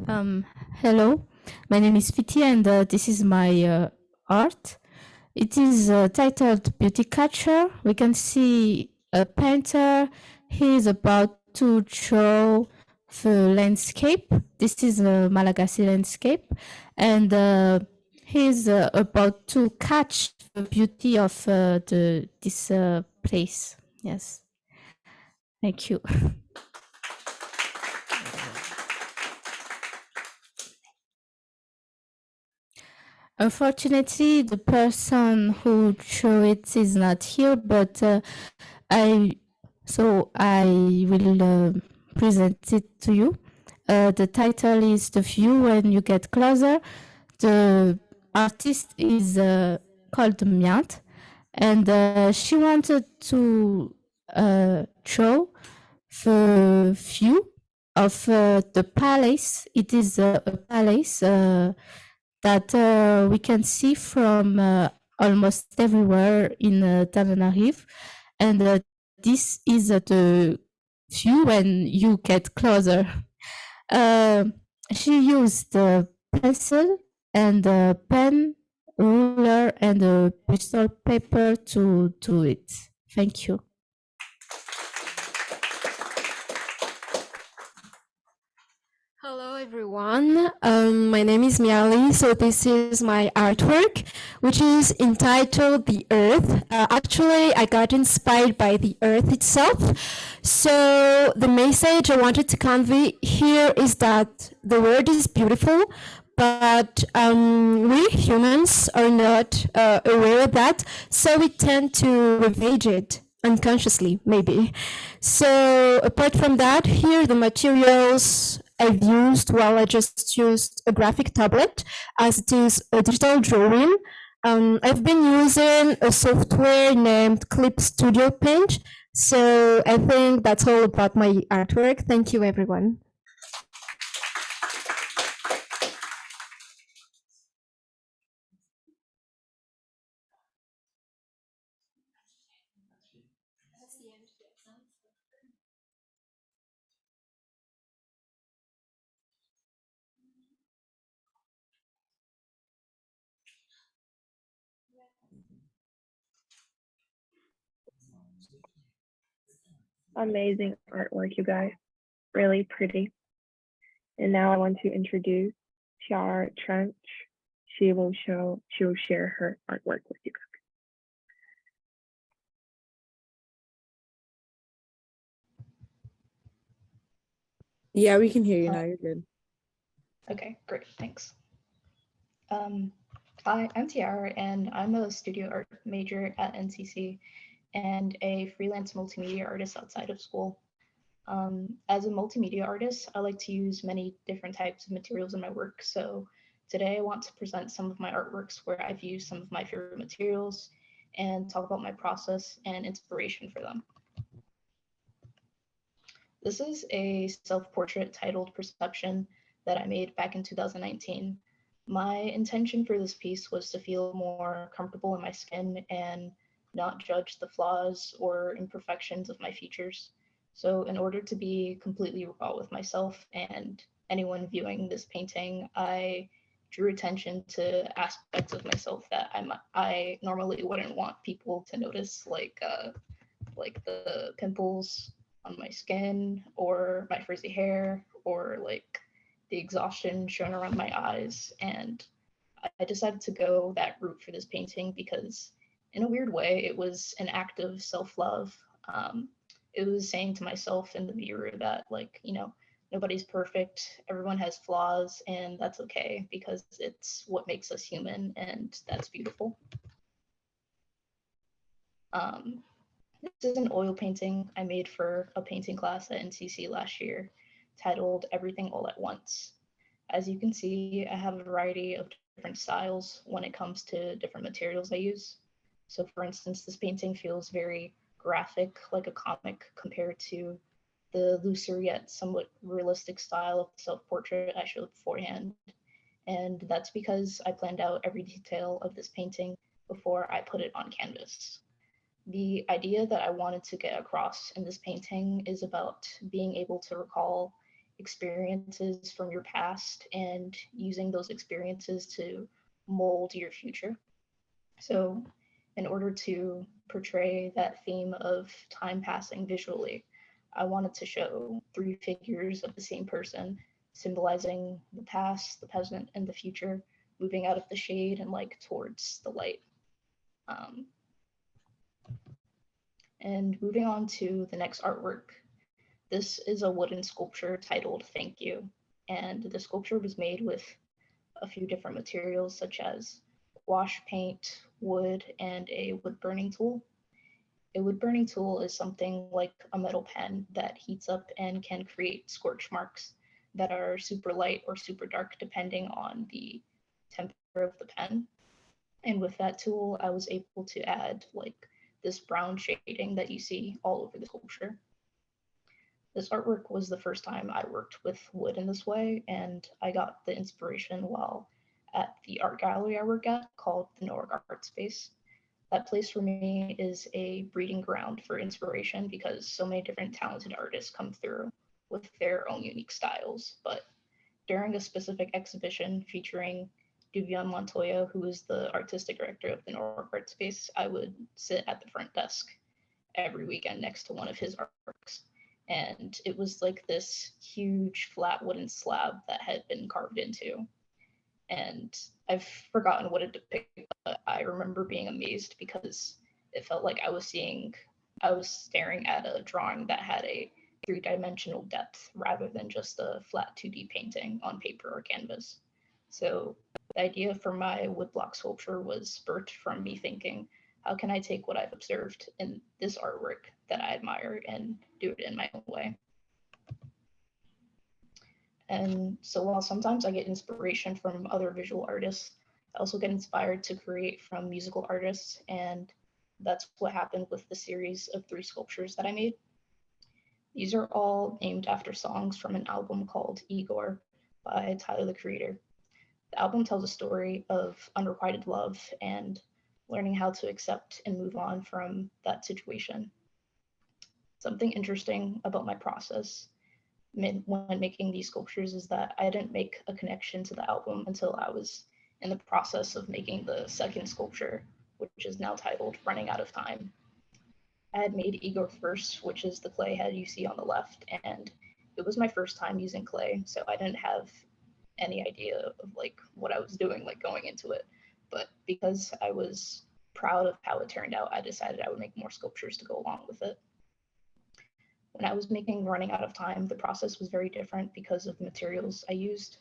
Hello, my name is Fiti, and this is my art. It is titled Beauty Catcher. We can see a painter. He is about to draw the landscape. This is a Malagasy landscape, and he's about to catch the beauty of this place. Yes, thank you. Unfortunately, the person who drew it is not here, but I will present it to you. The title is The View When You Get Closer. The artist is called Myant, and she wanted to draw the view of the palace. It is a palace that we can see from almost everywhere in Antananarivo, and this is the view when you get closer. She used the pencil and a pen, ruler, and a bristol paper to do it. Thank you. Hello everyone, my name is Miali. So this is my artwork, which is entitled The Earth. Actually, I got inspired by the Earth itself. So the message I wanted to convey here is that the world is beautiful, but we humans are not aware of that, so we tend to ravage it unconsciously, maybe. So apart from that, here the materials I've used, well, I just used a graphic tablet as it is a digital drawing. I've been using a software named Clip Studio Paint. So I think that's all about my artwork. Thank you, everyone. Amazing artwork, you guys. Really pretty. And now I want to introduce Tiara Trench. She will share her artwork with you guys. Yeah, we can hear you now. You're good. Okay, great, thanks. Hi, I'm Tiara, and I'm a studio art major at NCC and a freelance multimedia artist outside of school. As a multimedia artist, I like to use many different types of materials in my work. So today I want to present some of my artworks where I've used some of my favorite materials and talk about my process and inspiration for them. This is a self-portrait titled Perception that I made back in 2019. My intention for this piece was to feel more comfortable in my skin and not judge the flaws or imperfections of my features. So in order to be completely raw with myself and anyone viewing this painting, I drew attention to aspects of myself that I normally wouldn't want people to notice, like the pimples on my skin or my frizzy hair or like the exhaustion shown around my eyes. And I decided to go that route for this painting because in a weird way, it was an act of self-love. It was saying to myself in the mirror that, like, you know, nobody's perfect, everyone has flaws, and that's okay because it's what makes us human, and that's beautiful. This is an oil painting I made for a painting class at NCC last year, titled Everything All at Once. As you can see, I have a variety of different styles when it comes to different materials I use. So for instance, this painting feels very graphic, like a comic, compared to the looser yet somewhat realistic style of self-portrait I showed beforehand. And that's because I planned out every detail of this painting before I put it on canvas. The idea that I wanted to get across in this painting is about being able to recall experiences from your past and using those experiences to mold your future. So in order to portray that theme of time passing visually, I wanted to show three figures of the same person, symbolizing the past, the present, and the future, moving out of the shade and like towards the light. And moving on to the next artwork, this is a wooden sculpture titled Thank You. And the sculpture was made with a few different materials such as wash paint, wood, and a wood burning tool. A wood burning tool is something like a metal pen that heats up and can create scorch marks that are super light or super dark depending on the temperature of the pen. And with that tool, I was able to add like this brown shading that you see all over the sculpture. This artwork was the first time I worked with wood in this way, and I got the inspiration while at the art gallery I work at called the Norwalk Art Space. That place for me is a breeding ground for inspiration because so many different talented artists come through with their own unique styles. But during a specific exhibition featuring Duvion Montoya, who is the artistic director of the Norwalk Art Space, I would sit at the front desk every weekend next to one of his artworks. And it was like this huge flat wooden slab that had been carved into. And I've forgotten what it depicted, but I remember being amazed because it felt like I was staring at a drawing that had a three-dimensional depth rather than just a flat 2D painting on paper or canvas. So the idea for my woodblock sculpture was birthed from me thinking, how can I take what I've observed in this artwork that I admire and do it in my own way? And so while sometimes I get inspiration from other visual artists, I also get inspired to create from musical artists, and that's what happened with the series of 3 sculptures that I made. These are all named after songs from an album called Igor by Tyler, the Creator. The album tells a story of unrequited love and learning how to accept and move on from that situation. Something interesting about my process when making these sculptures is that I didn't make a connection to the album until I was in the process of making the second sculpture, which is now titled Running Out of Time. I had made Igor first, which is the clay head you see on the left, and it was my first time using clay, so I didn't have any idea of like what I was doing like going into it. But because I was proud of how it turned out, I decided I would make more sculptures to go along with it. When I was making Running Out of Time, the process was very different because of the materials I used.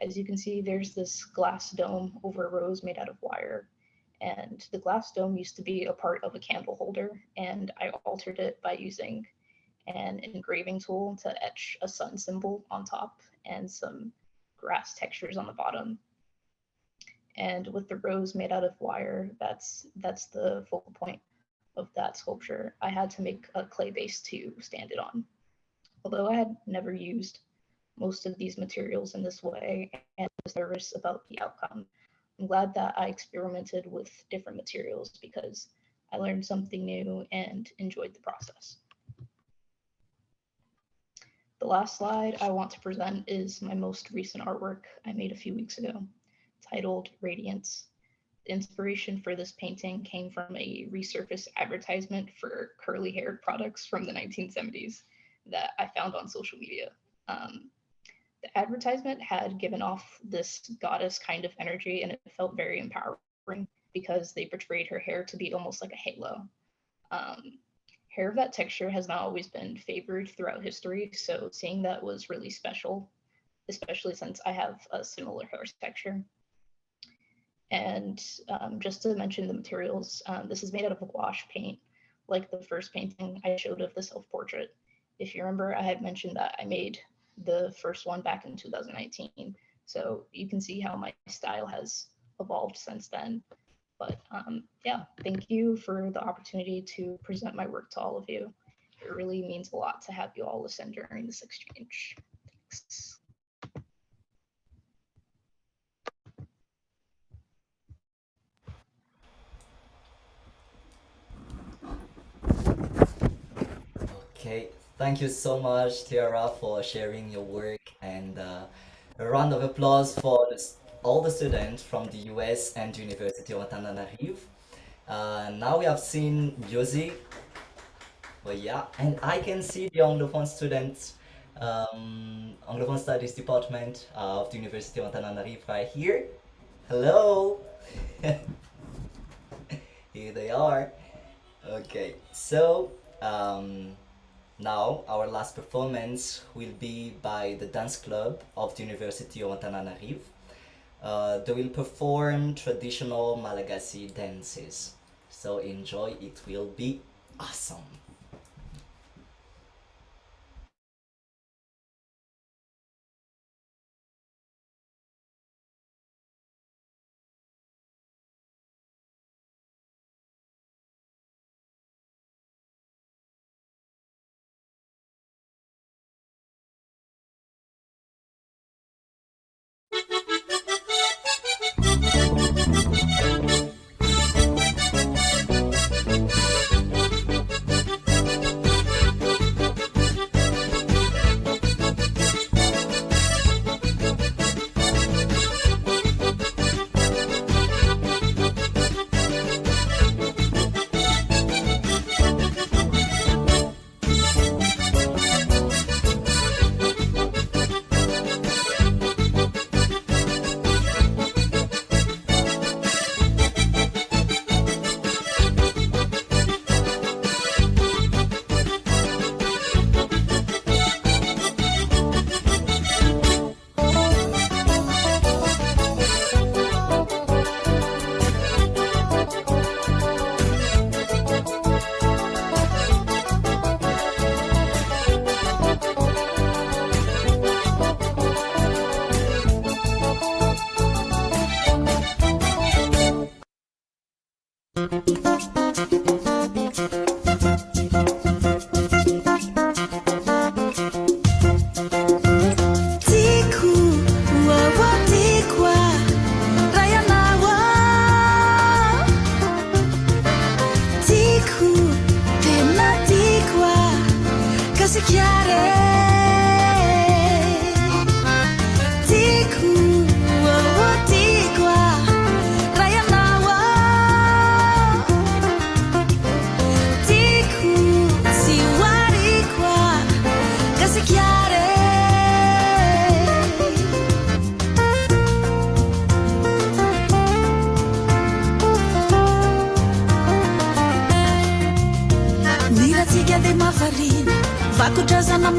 As you can see, there's this glass dome over a rose made out of wire. And the glass dome used to be a part of a candle holder, and I altered it by using an engraving tool to etch a sun symbol on top and some grass textures on the bottom. And with the rose made out of wire, that's the focal point of that sculpture. I had to make a clay base to stand it on. Although I had never used most of these materials in this way and was nervous about the outcome, I'm glad that I experimented with different materials because I learned something new and enjoyed the process. The last slide I want to present is my most recent artwork I made a few weeks ago, titled Radiance. The inspiration for this painting came from a resurfaced advertisement for curly haired products from the 1970s that I found on social media. The advertisement had given off this goddess kind of energy, and it felt very empowering because they portrayed her hair to be almost like a halo. Hair of that texture has not always been favored throughout history, so seeing that was really special, especially since I have a similar hair texture. And just to mention the materials, this is made out of gouache paint, like the first painting I showed of the self-portrait. If you remember, I had mentioned that I made the first one back in 2019, so you can see how my style has evolved since then. But yeah, thank you for the opportunity to present my work to all of you. It really means a lot to have you all listen during this exchange. Thanks. Okay, thank you so much, Tiara, for sharing your work, and a round of applause for all the students from the US and University of Antananarivo. Now we have seen Josie, oh yeah, and I can see the Anglophone students, Anglophone Studies Department of the University of Antananarivo right here. Hello! Here they are. Okay, so now our last performance will be by the dance club of the University of Antananarivo. They will perform traditional Malagasy dances. So enjoy, it will be awesome.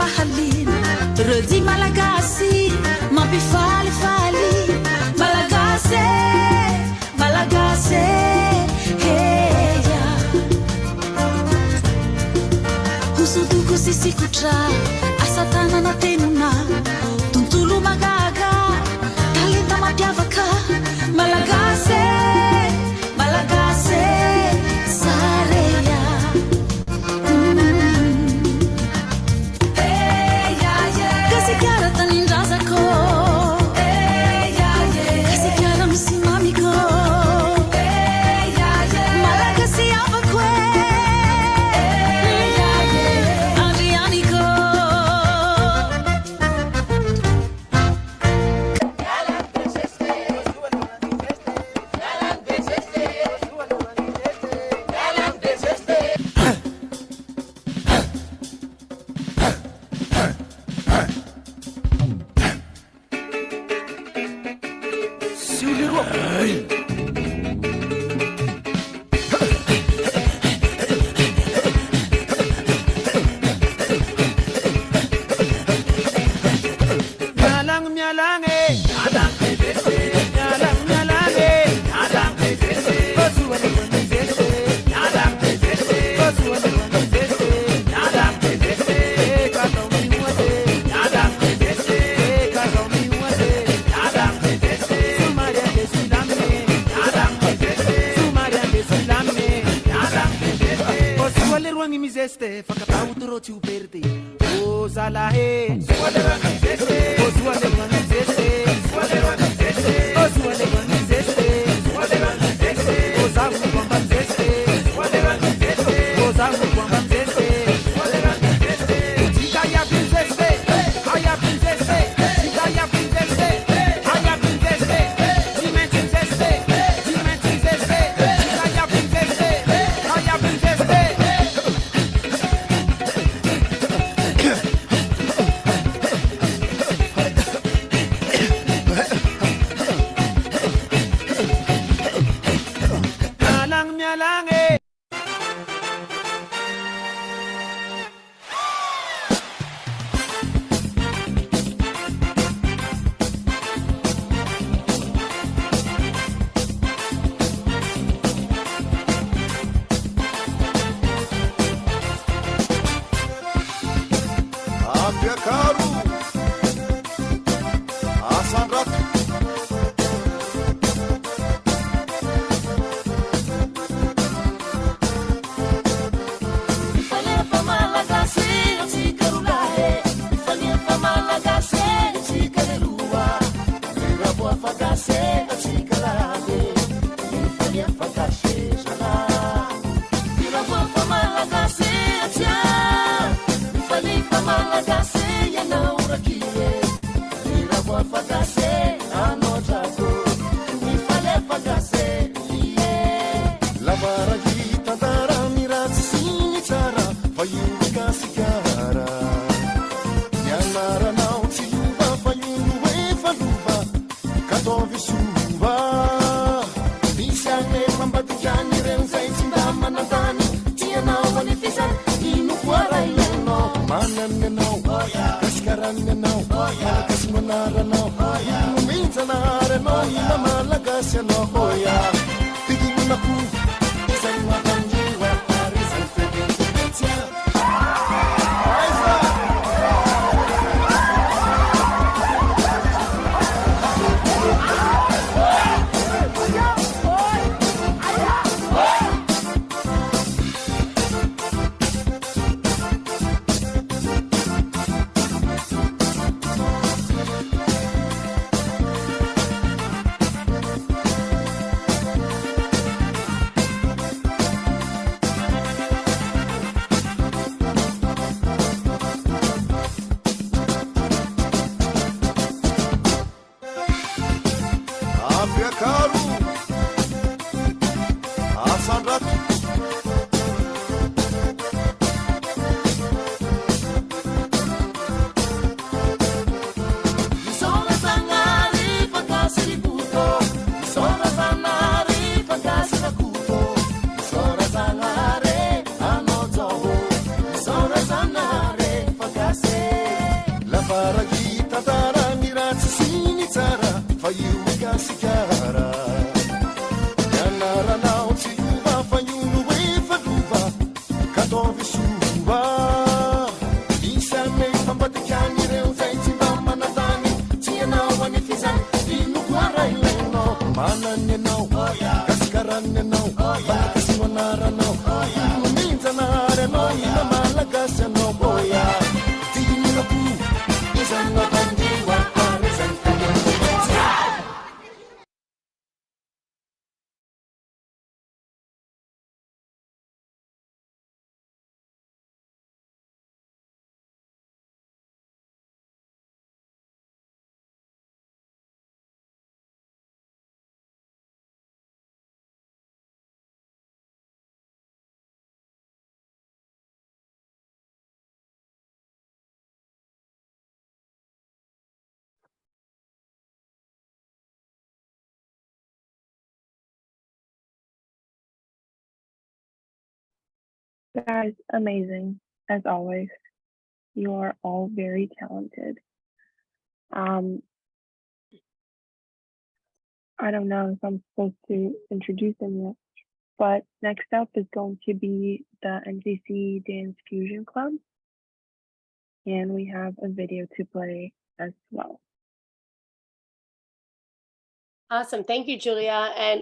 mahaliana redy malagasy mampifalifaly malagasy malagasy heya hosodoko sisikotra asa tanana tenona tontolo magaga talenta mampiavaka malagasy malagasy sareya kasikara tanindrazako kasikara misimamiko malagasy avakwe andrianiko Este fakatau turo tiu perde o zalahe suale ranizeste o suale ranizeste suale ranizeste o suale ranizeste suale ranizeste o zamu kwambazeste suale ranizeste o zamu kwambazeste suale ranizeste tikaya princeste aya princeste tikaya princeste aya princeste dimensioneste dimensioneste tikaya princeste aya princeste fayugasikara yanaranao tsiuva fanyuno we faduva katovisuva isame fambatikany reo zay tsy mba manatany tsy ianao anifizany inokoaraileno manany anao gasikarany anao manakasinoanaranao minjanary anao ina malagasy anao boya tininaku izanabandiwa Guys, amazing as always. You are all very talented. I don't know if I'm supposed to introduce them yet, but next up is going to be the NCC Dance Fusion Club, and we have a video to play as well. Awesome. Thank you, Julia. And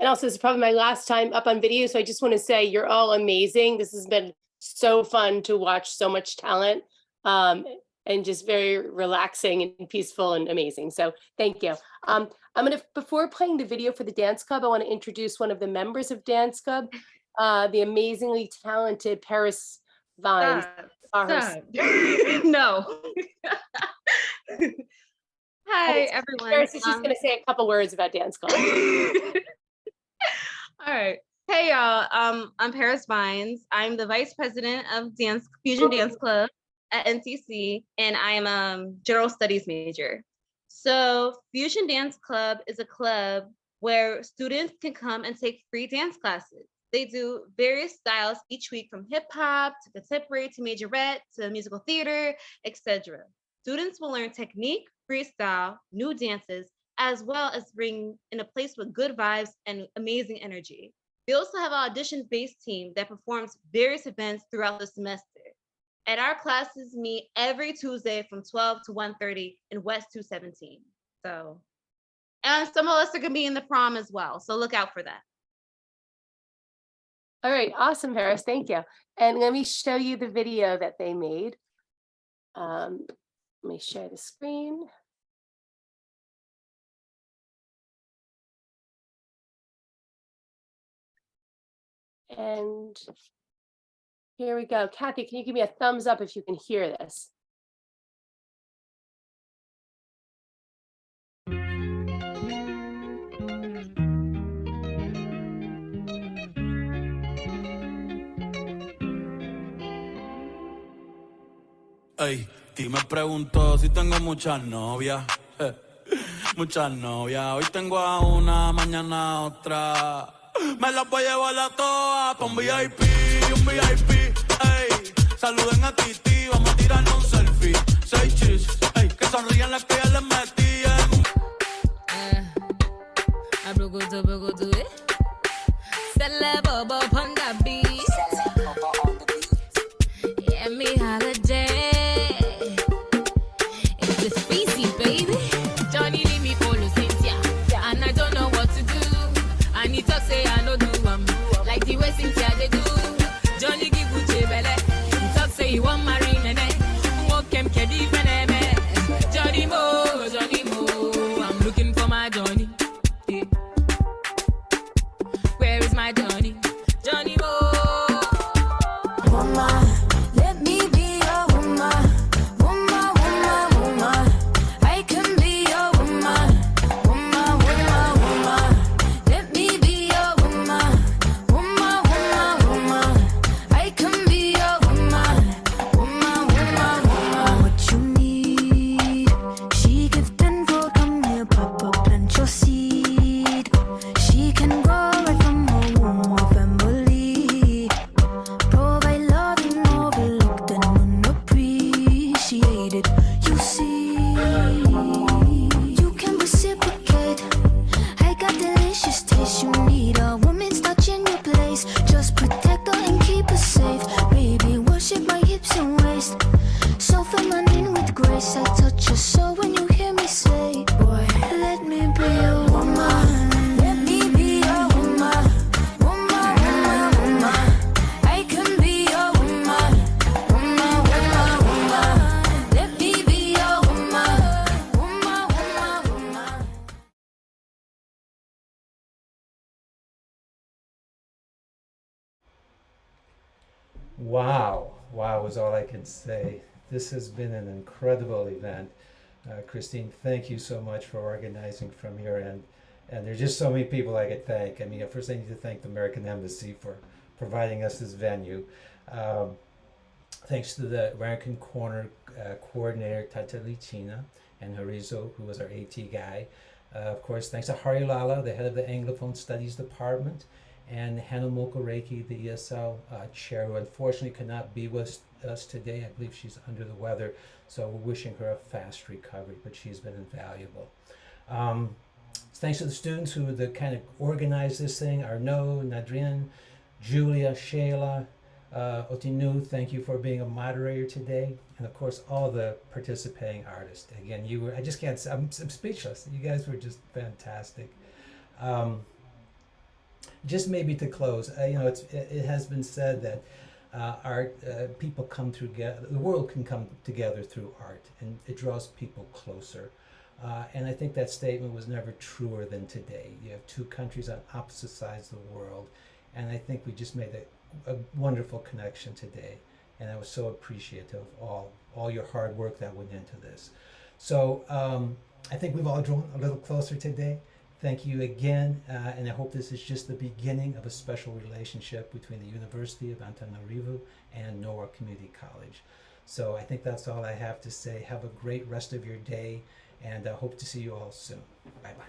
also, this is probably my last time up on video. So I just want to say you're all amazing. This has been so fun to watch, so much talent, and just very relaxing and peaceful and amazing. So thank you. I'm going to, before playing the video for the dance club, I want to introduce one of the members of dance club, the amazingly talented Paris Vines. Stop. No. Hi, everyone. Paris is just going to say a couple words about dance club. All right. Hey, y'all. I'm Paris Vines. I'm the vice president of Fusion Dance Club at NCC, and I am a general studies major. So Fusion Dance Club is a club where students can come and take free dance classes. They do various styles each week, from hip hop to contemporary to majorette to musical theater, etc. Students will learn technique, freestyle, new dances, as well as bring in a place with good vibes and amazing energy. We also have an audition-based team that performs various events throughout the semester. And our classes meet every Tuesday from 12 to 1:30 in West 217. So, and some of us are gonna be in the prom as well. So look out for that. All right, awesome, Paris, thank you. And let me show you the video that they made. Let me share the screen. And here we go. Kathy, can you give me a thumbs up if you can hear this? Ey, Ti me preguntó si tengo muchas novias. Muchas novias. Hoy tengo a una, mañana a otra. Me las voy a llevar a todas pa' un VIP, un VIP. Ey, saluden a Titi, vamos a tirarnos un selfie. 6 chis, ey, que sonrían las que ya les metí en. Abrogodo, Celeb on the beat. Yeah, me holiday. It's the species, baby. Johnny leave me follow Cynthia, and I don't know what to do. And he talk say I no do like the way Cynthia they do. Johnny give Uche belle. He talk say he want marry nene. Walk him kedi feneme. Johnny mo, Johnny Wow, wow is all I can say. This has been an incredible event. Christine, thank you so much for organizing from your end. And there's just so many people I could thank. I mean, first I need to thank the American Embassy for providing us this venue. Um, Thanks to the American Corner coordinator, Tata Lichina, and Harizo, who was our AT guy. Of course, thanks to Harilala, the head of the Anglophone Studies Department, and Hannah Mokoreki, the ESL chair, who unfortunately could not be with us today. I believe she's under the weather, so we're wishing her a fast recovery, but she's been invaluable. Thanks to the students who kind of organized this thing, Arnaud, Nadrian, Julia, Shayla, Otinu, thank you for being a moderator today. And of course, all the participating artists. Again, you were, I just can't, I'm speechless. You guys were just fantastic. Just maybe to close, it has been said that art, people come together, the world can come together through art, and it draws people closer. And I think that statement was never truer than today. You have two countries on opposite sides of the world, and I think we just made a wonderful connection today. And I was so appreciative of all your hard work that went into this. So I think we've all drawn a little closer today. Thank you again, and I hope this is just the beginning of a special relationship between the University of Antananarivo and Norwalk Community College. So I think that's all I have to say. Have a great rest of your day, and I hope to see you all soon. Bye-bye.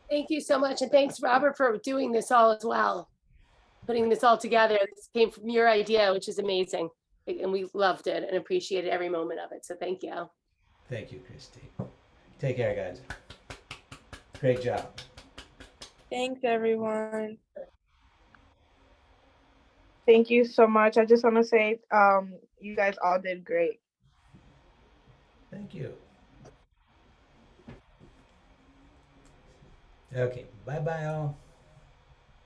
Thank you so much. And thanks, Robert, for doing this all as well. Putting this all together. This came from your idea, which is amazing. And we loved it and appreciated every moment of it. So thank you. Thank you, Christy. Take care, guys. Great job. Thanks, everyone. Thank you so much. I just want to say you guys all did great. Thank you. Okay, bye-bye all.